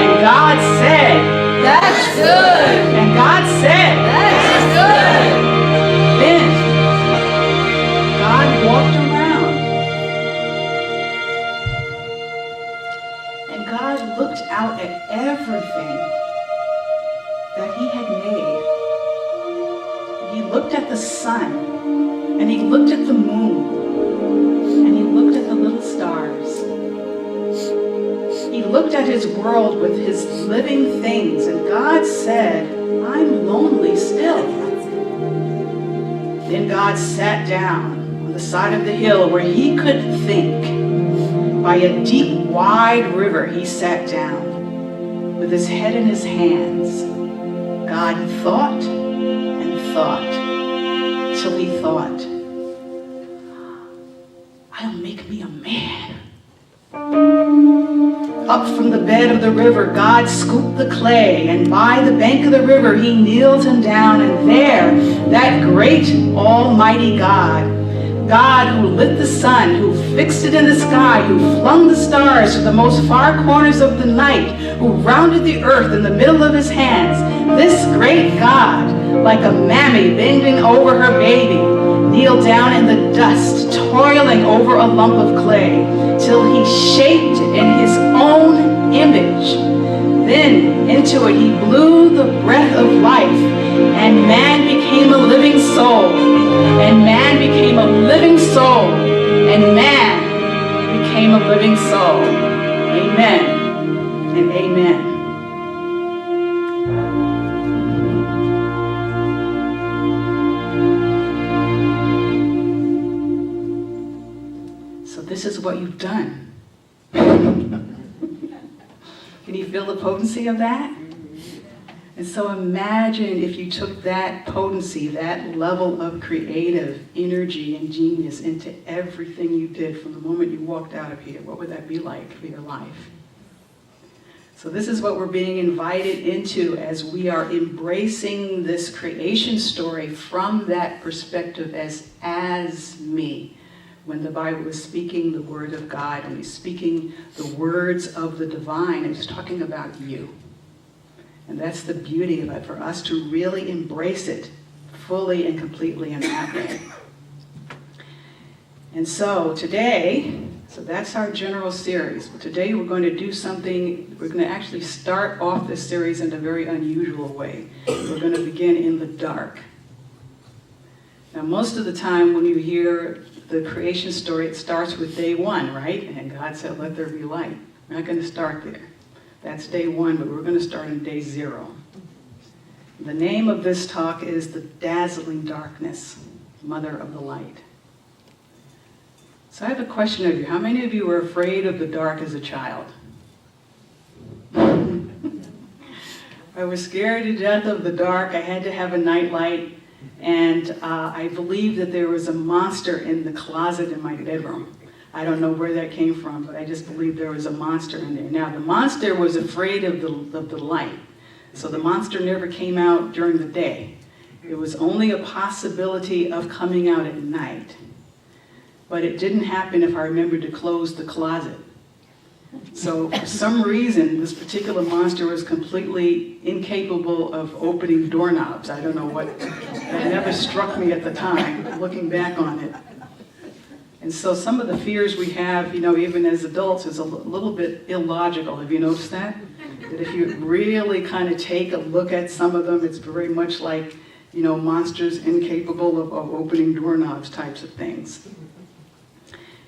And God said, That's good. and God said, That's good. Then God walked around, and God looked out at everything that he had made. And he looked at the sun, and he looked at the moon, and he looked at the little stars. He looked at his world with his living things, and God said, I'm lonely still. Then God sat down on the side of the hill where he could think. By a deep, wide river he sat down with his head in his hands. God thought and thought till he thought, I'll make me a man. Up from the bed of the river, God scooped the clay, and by the bank of the river, he kneeled him down, and there, that great almighty God who lit the sun, who fixed it in the sky, who flung the stars to the most far corners of the night, who rounded the earth in the middle of his hands, this great God, like a mammy bending over her baby, kneeled down in the dust, toiling over a lump of clay, till he shaped it in his own image. Then into it he blew the breath of life, and man became a living soul, and man became a living soul, and man became a living soul. Amen and amen. So this is what you've done. Can you feel the potency of that? And so imagine if you took that potency, that level of creative energy and genius into everything you did from the moment you walked out of here. What would that be like for your life? So this is what we're being invited into as we are embracing this creation story from that perspective as me. When the Bible is speaking the word of God and he's speaking the words of the divine, it's talking about you. And that's the beauty of it, for us to really embrace it fully and completely in that way. And so today, so that's our general series. But today we're going to do something, we're going to actually start off this series in a very unusual way. We're going to begin in the dark. Now most of the time when you hear the creation story, it starts with day one, right? And God said, let there be light. We're not going to start there. That's day one, but we're going to start on day 0. The name of this talk is The Dazzling Darkness, Mother of the Light. So I have a question of you. How many of you were afraid of the dark as a child? I was scared to death of the dark. I had to have a nightlight. And I believed that there was a monster in the closet in my bedroom. I don't know where that came from, but I just believed there was a monster in there. Now, the monster was afraid of the light. So the monster never came out during the day. It was only a possibility of coming out at night. But it didn't happen if I remembered to close the closet. So for some reason, this particular monster was completely incapable of opening doorknobs. I don't know what, that never struck me at the time, looking back on it. And so some of the fears we have, even as adults, is a little bit illogical. Have you noticed that? That if you really kind of take a look at some of them, it's very much like, monsters incapable of opening doorknobs types of things.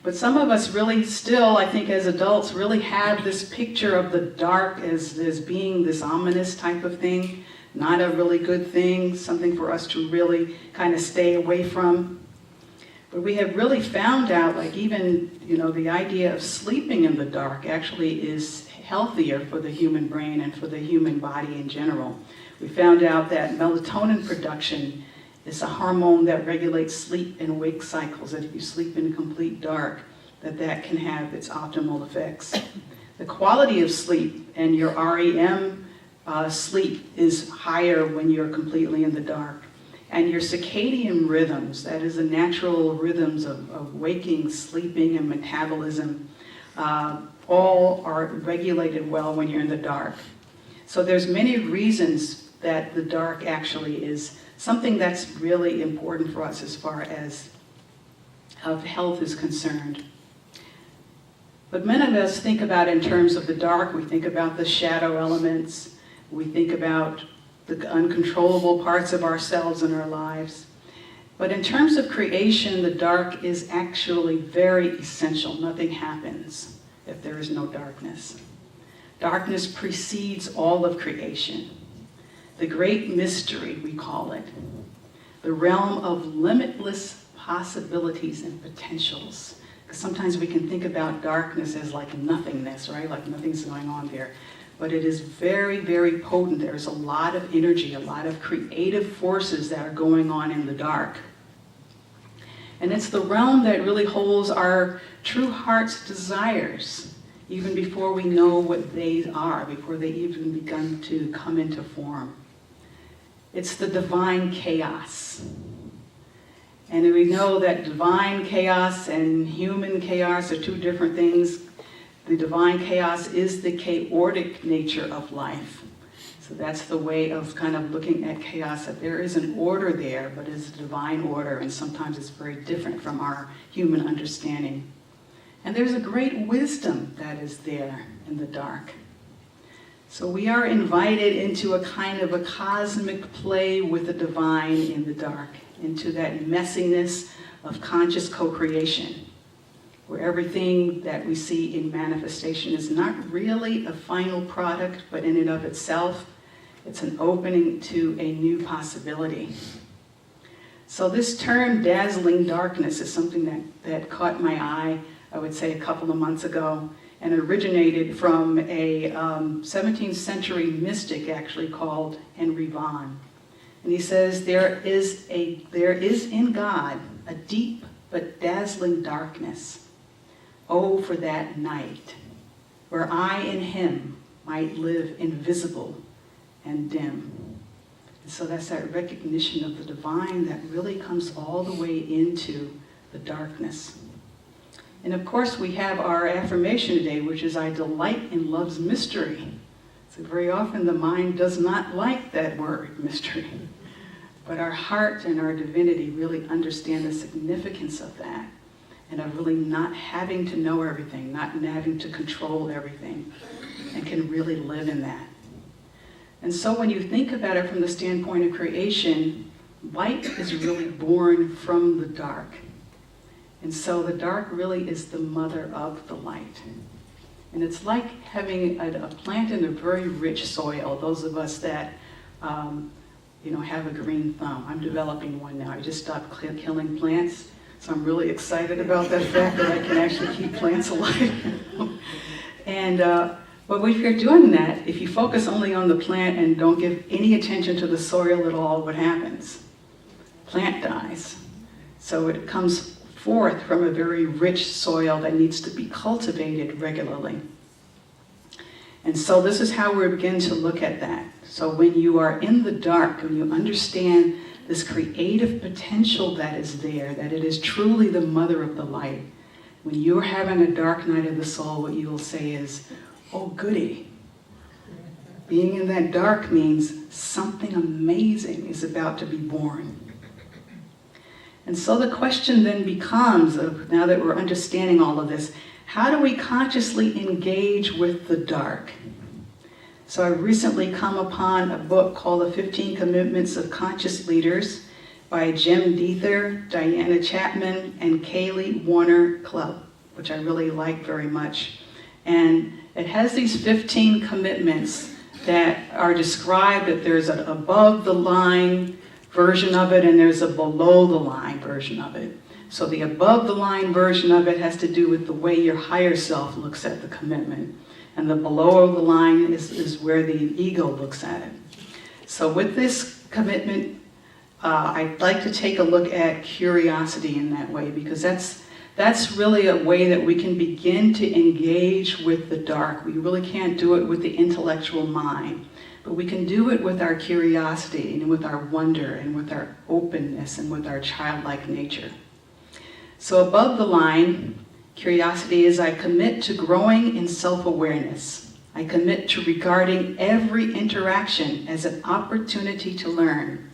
But some of us really still, I think as adults, really have this picture of the dark as being this ominous type of thing, not a really good thing, something for us to really kind of stay away from. But we have really found out, like even, the idea of sleeping in the dark actually is healthier for the human brain and for the human body in general. We found out that melatonin production is a hormone that regulates sleep and wake cycles, that if you sleep in complete dark, that can have its optimal effects. The quality of sleep and your REM sleep is higher when you're completely in the dark. And your circadian rhythms, that is the natural rhythms of waking, sleeping, and metabolism, all are regulated well when you're in the dark. So there's many reasons that the dark actually is something that's really important for us as far as health is concerned. But many of us think about in terms of the dark, we think about the shadow elements, we think about the uncontrollable parts of ourselves and our lives. But in terms of creation, the dark is actually very essential. Nothing happens if there is no darkness. Darkness precedes all of creation. The great mystery, we call it. The realm of limitless possibilities and potentials. Because sometimes we can think about darkness as like nothingness, right? Like nothing's going on there. But it is very, very potent. There's a lot of energy, a lot of creative forces that are going on in the dark. And it's the realm that really holds our true heart's desires, even before we know what they are, before they even begun to come into form. It's the divine chaos. And we know that divine chaos and human chaos are two different things. The divine chaos is the chaotic nature of life. So that's the way of kind of looking at chaos, that there is an order there, but it's a divine order, and sometimes it's very different from our human understanding. And there's a great wisdom that is there in the dark. So we are invited into a kind of a cosmic play with the divine in the dark, into that messiness of conscious co-creation, where everything that we see in manifestation is not really a final product, but in and of itself, it's an opening to a new possibility. So this term, dazzling darkness, is something that caught my eye, I would say, a couple of months ago, and originated from a 17th century mystic actually called Henry Vaughan. And he says, there is in God a deep but dazzling darkness. Oh, for that night, where I in him might live invisible and dim. And so that's that recognition of the divine that really comes all the way into the darkness. And of course we have our affirmation today, which is, I delight in love's mystery. So very often the mind does not like that word, mystery. But our heart and our divinity really understand the significance of that, and of really not having to know everything, not having to control everything, and can really live in that. And so when you think about it from the standpoint of creation, light is really born from the dark. And so the dark really is the mother of the light. And it's like having a plant in a very rich soil. Those of us that have a green thumb. I'm developing one now. I just stopped killing plants. So I'm really excited about that fact that I can actually keep plants alive. But if you're doing that, if you focus only on the plant and don't give any attention to the soil at all, what happens? Plant dies. So it comes forth from a very rich soil that needs to be cultivated regularly. And so this is how we begin to look at that. So when you are in the dark, when you understand this creative potential that is there, that it is truly the mother of the light, when you're having a dark night of the soul, what you will say is, oh goody. Being in that dark means something amazing is about to be born. And so the question then becomes, now that we're understanding all of this, how do we consciously engage with the dark? So I recently come upon a book called The 15 Commitments of Conscious Leaders by Jim Deether, Diana Chapman, and Kaylee Warner Club, which I really like very much. And it has these 15 commitments that are described, that there's an above the line version of it and there's a below the line version of it. So the above the line version of it has to do with the way your higher self looks at the commitment. And the below the line is where the ego looks at it. So with this commitment, I'd like to take a look at curiosity in that way, because that's really a way that we can begin to engage with the dark. We really can't do it with the intellectual mind, but we can do it with our curiosity and with our wonder and with our openness and with our childlike nature. So above the line, curiosity is, I commit to growing in self-awareness. I commit to regarding every interaction as an opportunity to learn.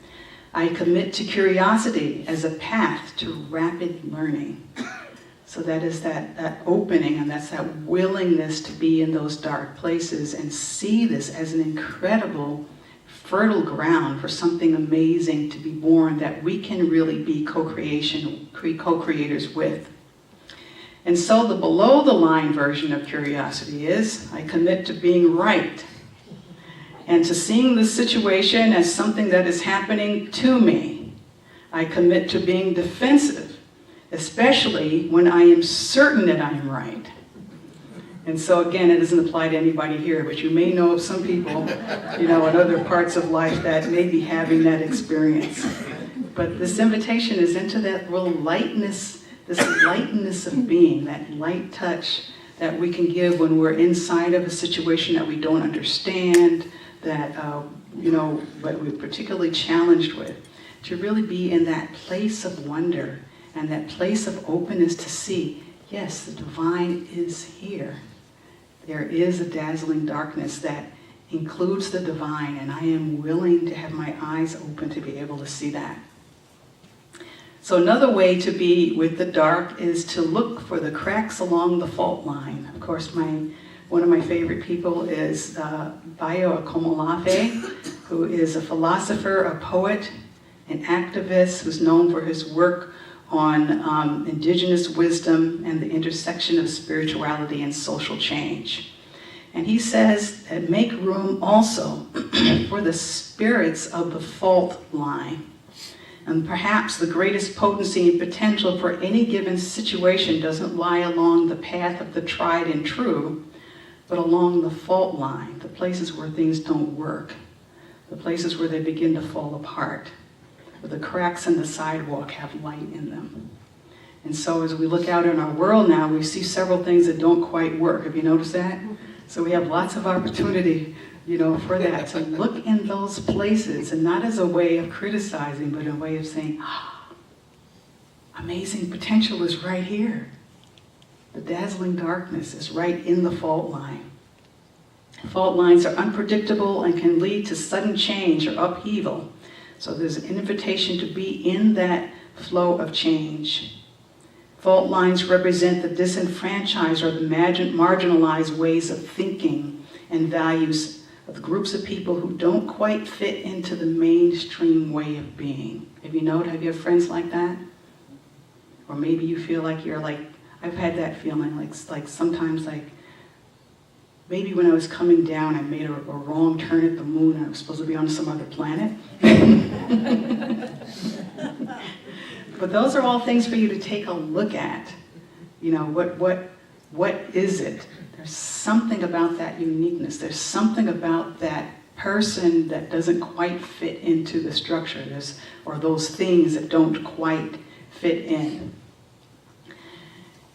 I commit to curiosity as a path to rapid learning. So that is that opening, and that's that willingness to be in those dark places and see this as an incredible, fertile ground for something amazing to be born that we can really be co-creators with. And so the below the line version of curiosity is, I commit to being right and to seeing the situation as something that is happening to me. I commit to being defensive, especially when I am certain that I am right. And so again, it doesn't apply to anybody here, but you may know of some people, in other parts of life that may be having that experience. But this invitation is into that real lightness, this lightness of being, that light touch that we can give when we're inside of a situation that we don't understand, that what we're particularly challenged with, to really be in that place of wonder and that place of openness to see, yes, the divine is here. There is a dazzling darkness that includes the divine, and I am willing to have my eyes open to be able to see that. So another way to be with the dark is to look for the cracks along the fault line. Of course, one of my favorite people is Bayo Akomolafe, who is a philosopher, a poet, an activist who's known for his work on indigenous wisdom and the intersection of spirituality and social change. And he says, make room also for the spirits of the fault line. And perhaps the greatest potency and potential for any given situation doesn't lie along the path of the tried and true, but along the fault line, the places where things don't work, the places where they begin to fall apart, where the cracks in the sidewalk have light in them. And so as we look out in our world now, we see several things that don't quite work. Have you noticed that? So we have lots of opportunity, for that, to look in those places, and not as a way of criticizing, but a way of saying, amazing potential is right here. The dazzling darkness is right in the fault line. Fault lines are unpredictable and can lead to sudden change or upheaval. So there's an invitation to be in that flow of change. Fault lines represent the disenfranchised or the marginalized ways of thinking and values of the groups of people who don't quite fit into the mainstream way of being. Have you have friends like that? Or maybe you feel like I've had that feeling, like sometimes maybe when I was coming down, I made a wrong turn at the moon and I was supposed to be on some other planet. But those are all things for you to take a look at. What is it? There's something about that uniqueness. There's something about that person that doesn't quite fit into the structure. Or those things that don't quite fit in.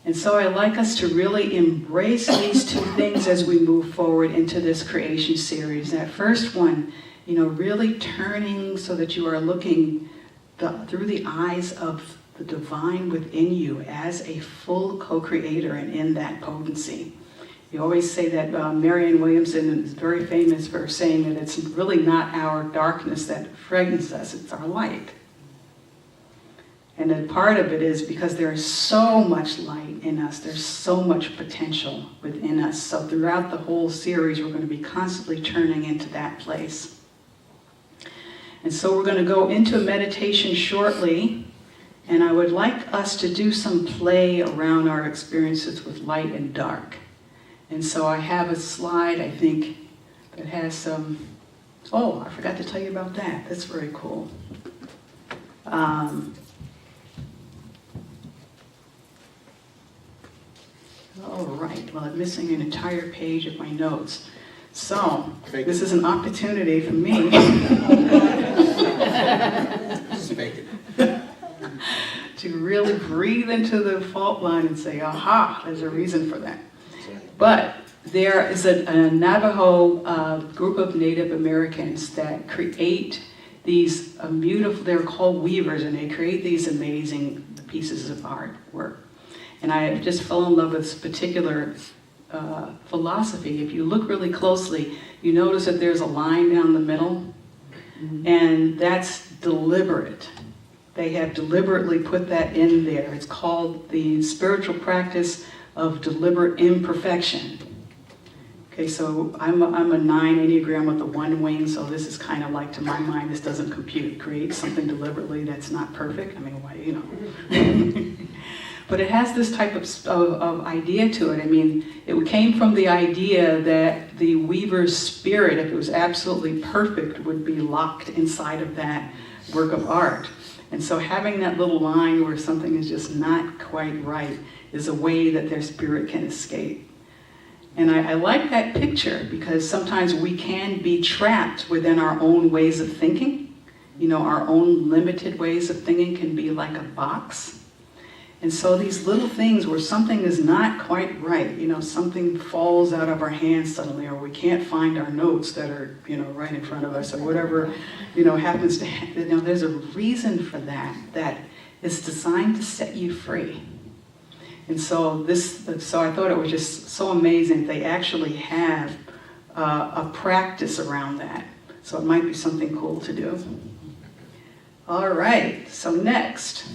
And so I like us to really embrace these two things as we move forward into this creation series. That first one, really turning so that you are looking through the eyes of the divine within you as a full co-creator and in that potency. You always say that Marianne Williamson is very famous for saying that it's really not our darkness that frightens us, it's our light. And then part of it is because there is so much light in us, there's so much potential within us. So throughout the whole series, we're going to be constantly turning into that place. And so we're going to go into a meditation shortly, and I would like us to do some play around our experiences with light and dark. And so I have a slide, I think, that has some, I forgot to tell you about that. That's very cool. All right, well, I'm missing an entire page of my notes. So, this is an opportunity for me to really breathe into the fault line and say, aha, there's a reason for that. But there is a Navajo group of Native Americans that create these beautiful, they're called weavers, and they create these amazing pieces of artwork. And I just fell in love with this particular philosophy. If you look really closely, you notice that there's a line down the middle, and that's deliberate. They have deliberately put that in there. It's called the spiritual practice of deliberate imperfection. Okay, so I'm a 9 Enneagram with a 1 wing, so this is kind of like, to my mind, this doesn't compute. Create something deliberately that's not perfect. I mean, why, But it has this type of idea to it. I mean, it came from the idea that the weaver's spirit, if it was absolutely perfect, would be locked inside of that work of art. And so having that little line where something is just not quite right is a way that their spirit can escape. And I like that picture because sometimes we can be trapped within our own ways of thinking our own limited ways of thinking can be like a box. And so these little things where something is not quite right, something falls out of our hands suddenly, or we can't find our notes that are, right in front of us, or whatever, happens to happen. There's a reason for that is designed to set you free. And so I thought it was just so amazing. They actually have a practice around that. So it might be something cool to do. All right, so next.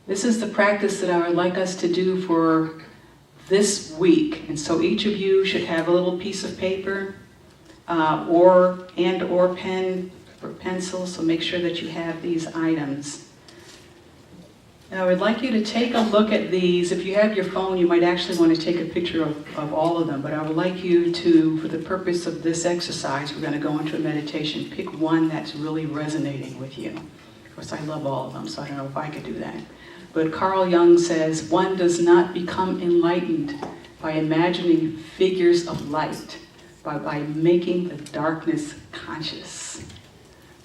This is the practice that I would like us to do for this week. And so each of you should have a little piece of paper or pen or pencil, so make sure that you have these items. And I would like you to take a look at these. If you have your phone, you might actually want to take a picture of all of them, but I would like you to, for the purpose of this exercise, we're going to go into a meditation, pick one that's really resonating with you. Of course, I love all of them, so I don't know if I could do that. But Carl Jung says, one does not become enlightened by imagining figures of light, but by making the darkness conscious.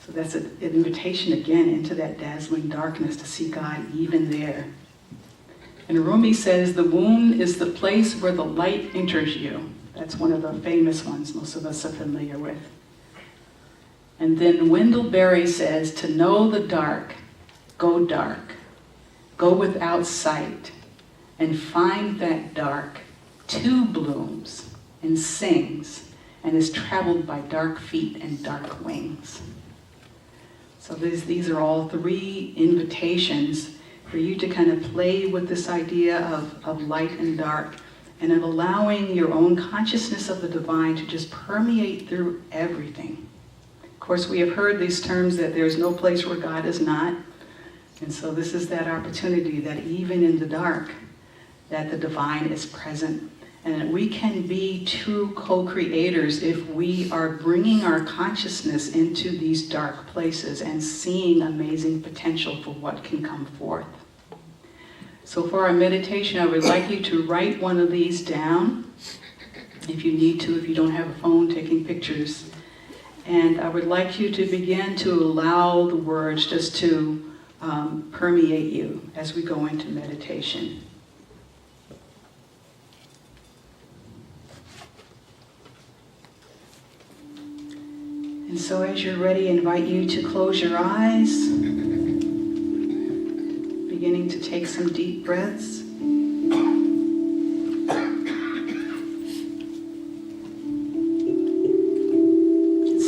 So that's an invitation again into that dazzling darkness to see God even there. And Rumi says, the womb is the place where the light enters you. That's one of the famous ones most of us are familiar with. And then Wendell Berry says, to know the dark, go dark. Go without sight and find that dark too blooms and sings and is traveled by dark feet and dark wings. So these are all three invitations for you to kind of play with this idea of light and dark and of allowing your own consciousness of the divine to just permeate through everything. Of course, we have heard these terms that there's no place where God is not. And so this is that opportunity that even in the dark, that the divine is present. And that we can be true co-creators if we are bringing our consciousness into these dark places and seeing amazing potential for what can come forth. So for our meditation, I would like you to write one of these down, if you need to, if you don't have a phone taking pictures. And I would like you to begin to allow the words just to permeate you as we go into meditation. And so as you're ready, I invite you to close your eyes, beginning to take some deep breaths.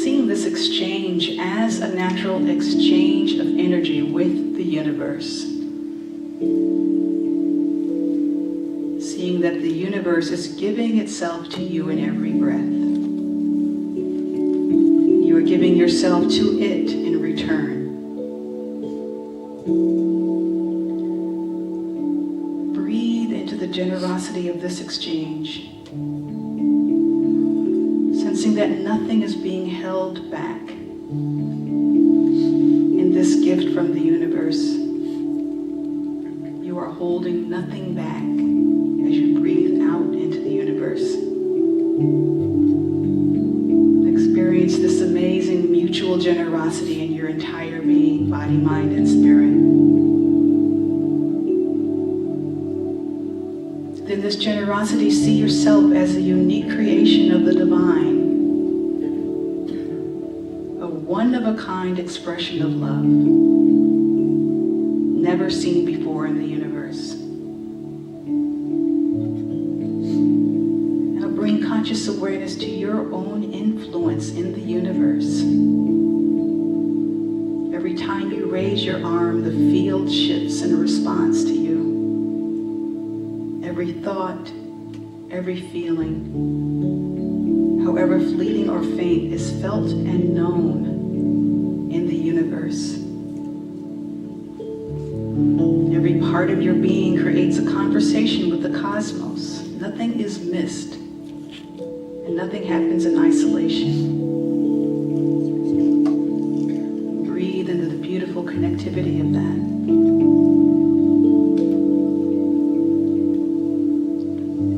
Seeing this exchange as a natural exchange of energy with the universe. Seeing that the universe is giving itself to you in every breath. You are giving yourself to it in return. Breathe into the generosity of this exchange, sensing that nothing is being held back in this gift from the universe. You are holding nothing back as you breathe out into the universe. Experience this amazing mutual generosity in your entire being, body, mind, and spirit. In this generosity, see yourself as a unique creation of the divine, a one-of-a-kind expression of love, never seen before in the universe. Now bring conscious awareness to your own influence in the universe. Every time you raise your arm, the field shifts in response to you. Every thought, every feeling, however fleeting or faint, is felt and known in the universe. Every part of your being creates a conversation with the cosmos. Nothing is missed, and nothing happens in isolation. Breathe into the beautiful connectivity of that.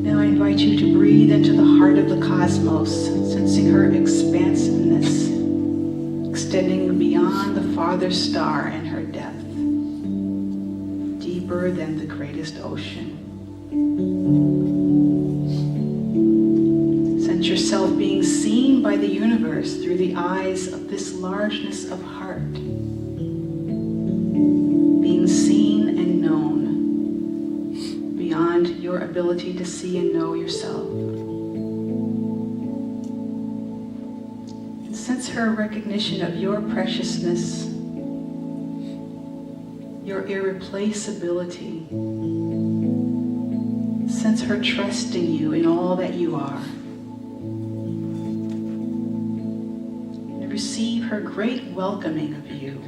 Now I invite you to breathe into the heart of the cosmos, sensing her expansiveness, extending beyond the farthest star and her depth, deeper than the greatest ocean. Sense yourself being seen by the universe through the eyes of this largeness of heart, being seen and known beyond your ability to see and know yourself. Sense her recognition of your preciousness, your irreplaceability. Sense her trusting you in all that you are. And receive her great welcoming of you,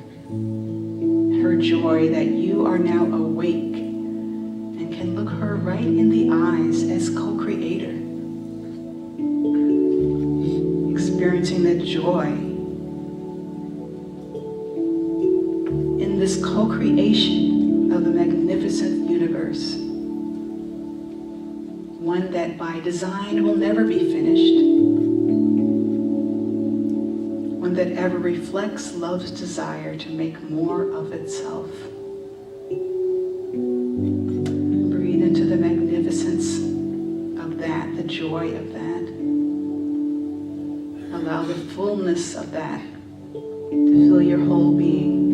her joy that you are now awake and can look her right in the eyes as co-creator. Experiencing the joy in this co-creation of the magnificent universe, one that by design will never be finished, one that ever reflects love's desire to make more of itself. Breathe into the magnificence of that, the joy of that. Allow the fullness of that to fill your whole being.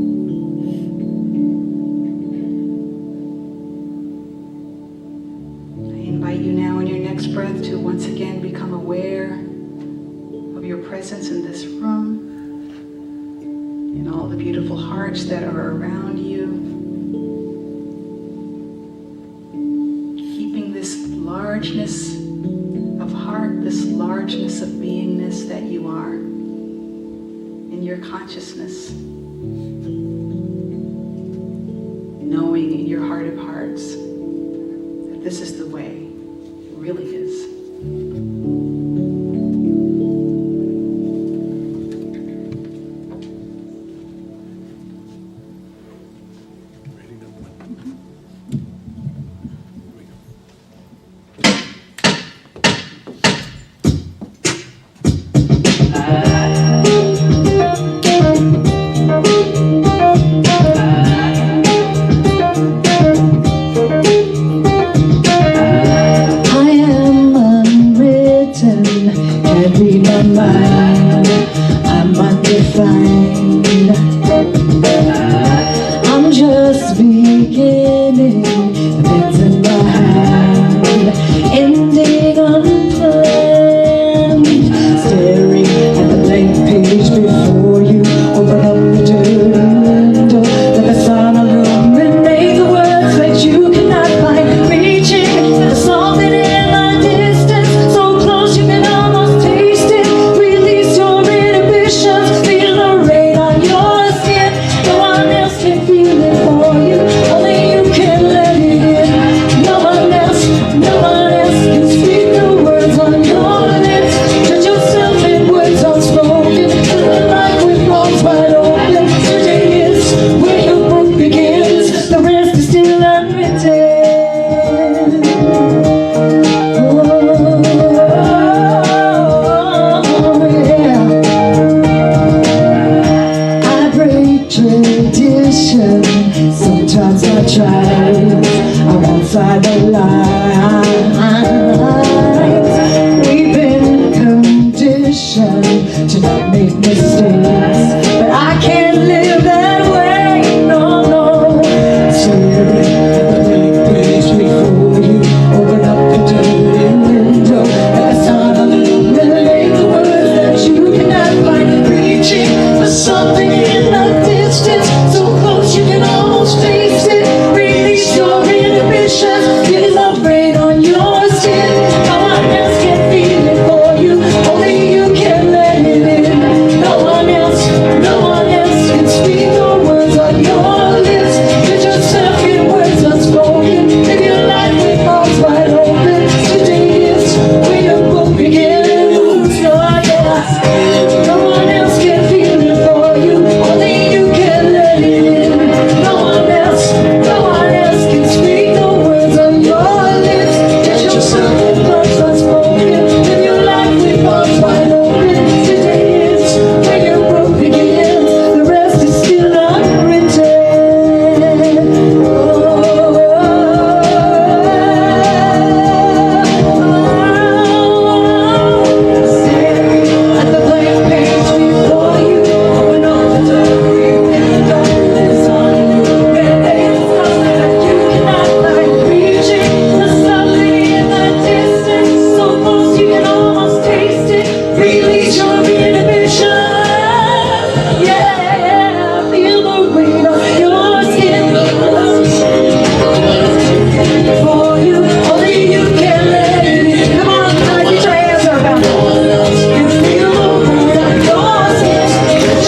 I invite you now in your next breath to once again become aware of your presence in this room, in all the beautiful hearts that are around you. Keeping this largeness of heart, this largeness of beingness that you are in your consciousness, knowing in your heart of hearts that this is the way it really is. No one else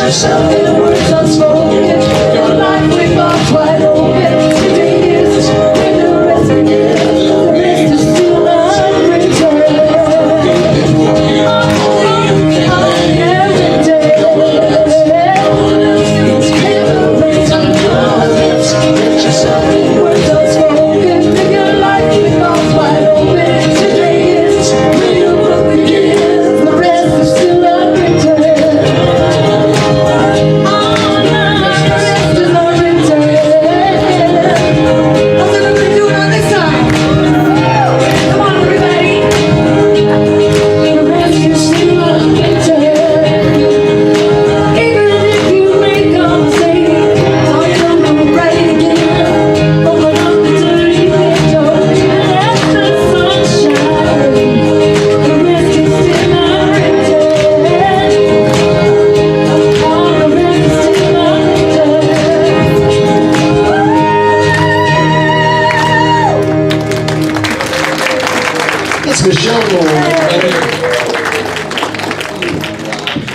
yourself in words unspoken. Your life with arms wide open. Today is when the rest begins. The rest is still unwritten.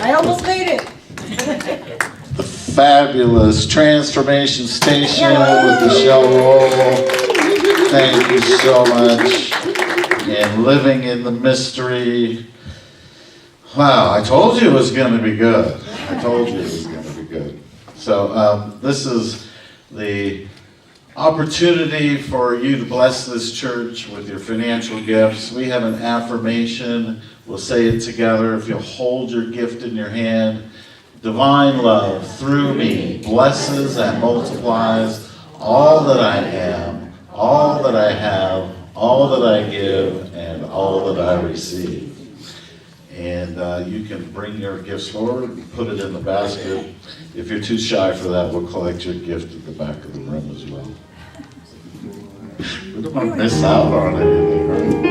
I almost made it. The fabulous Transformation Station with Michelle Roll. Thank you so much. And Living in the Mystery. Wow, I told you it was going to be good. I told you it was going to be good. So this is the opportunity for you to bless this church with your financial gifts. We have an affirmation. We'll say it together. If you'll hold your gift in your hand. Divine love through me blesses and multiplies all that I am, all that I have, all that I give, and all that I receive. And you can bring your gifts forward and put it in the basket. If you're too shy for that, we'll collect your gift at the back of the room as well. We don't want to miss out on anything, right?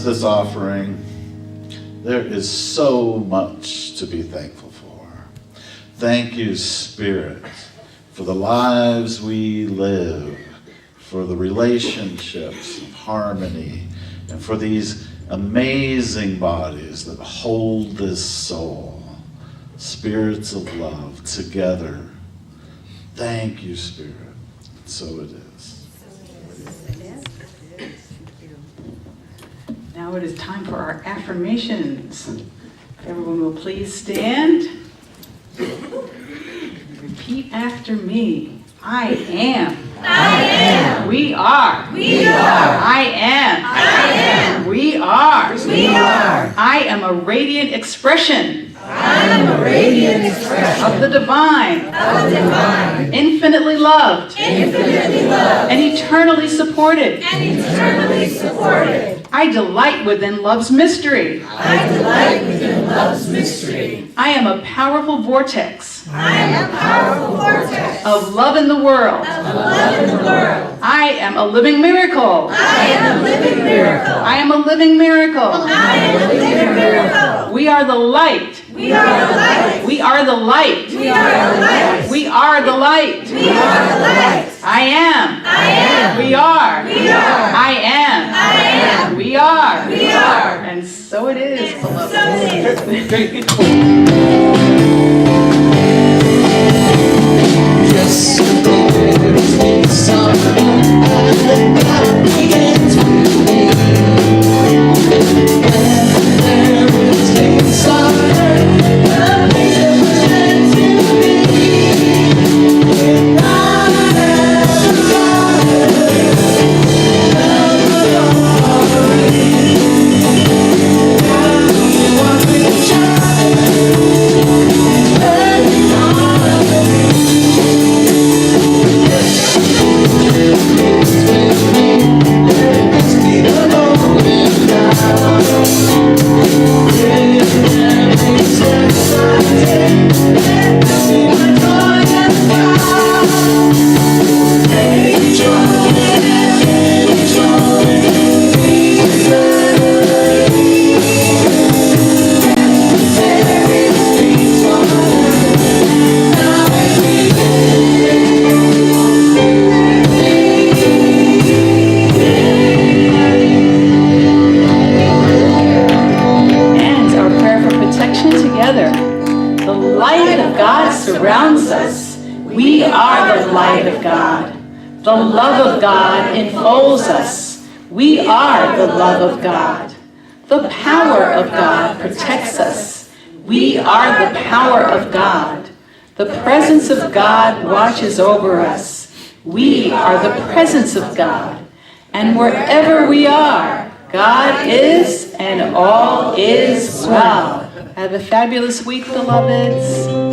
This offering, there is so much to be thankful for. Thank you, Spirit, for the lives we live, for the relationships of harmony, and for these amazing bodies that hold this soul, spirits of love together. Thank you, Spirit. So it is. Now it is time for our affirmations. Everyone will please stand. Repeat after me. I am. I am. We are. We are. I am. I am. We are. We are. I am a radiant expression I am a radiant expression of the divine, of the divine, infinitely loved, infinitely loved, and eternally supported. and eternally supported. I delight within love's mystery. I delight within love's mystery. I am a powerful vortex I am a powerful vortex of love in the world. of love in the world. I am a living miracle. I am a living miracle. I am a living miracle. I am a living miracle. We are the light. We are the light. We are the light. We are the light. We are the light. We are the light. I am. I am. We are. We are. I am. I am. We are. We are. And so it is, beloved. So it is. Yes, there's been someone that begins with me. There is of God surrounds us. We are the light of God. The love of God enfolds us. We are the love of God. The power of God protects us. We are the power of God. The presence of God watches over us. We are the presence of God. And wherever we are, God is and all is well. Have a fabulous week, beloveds.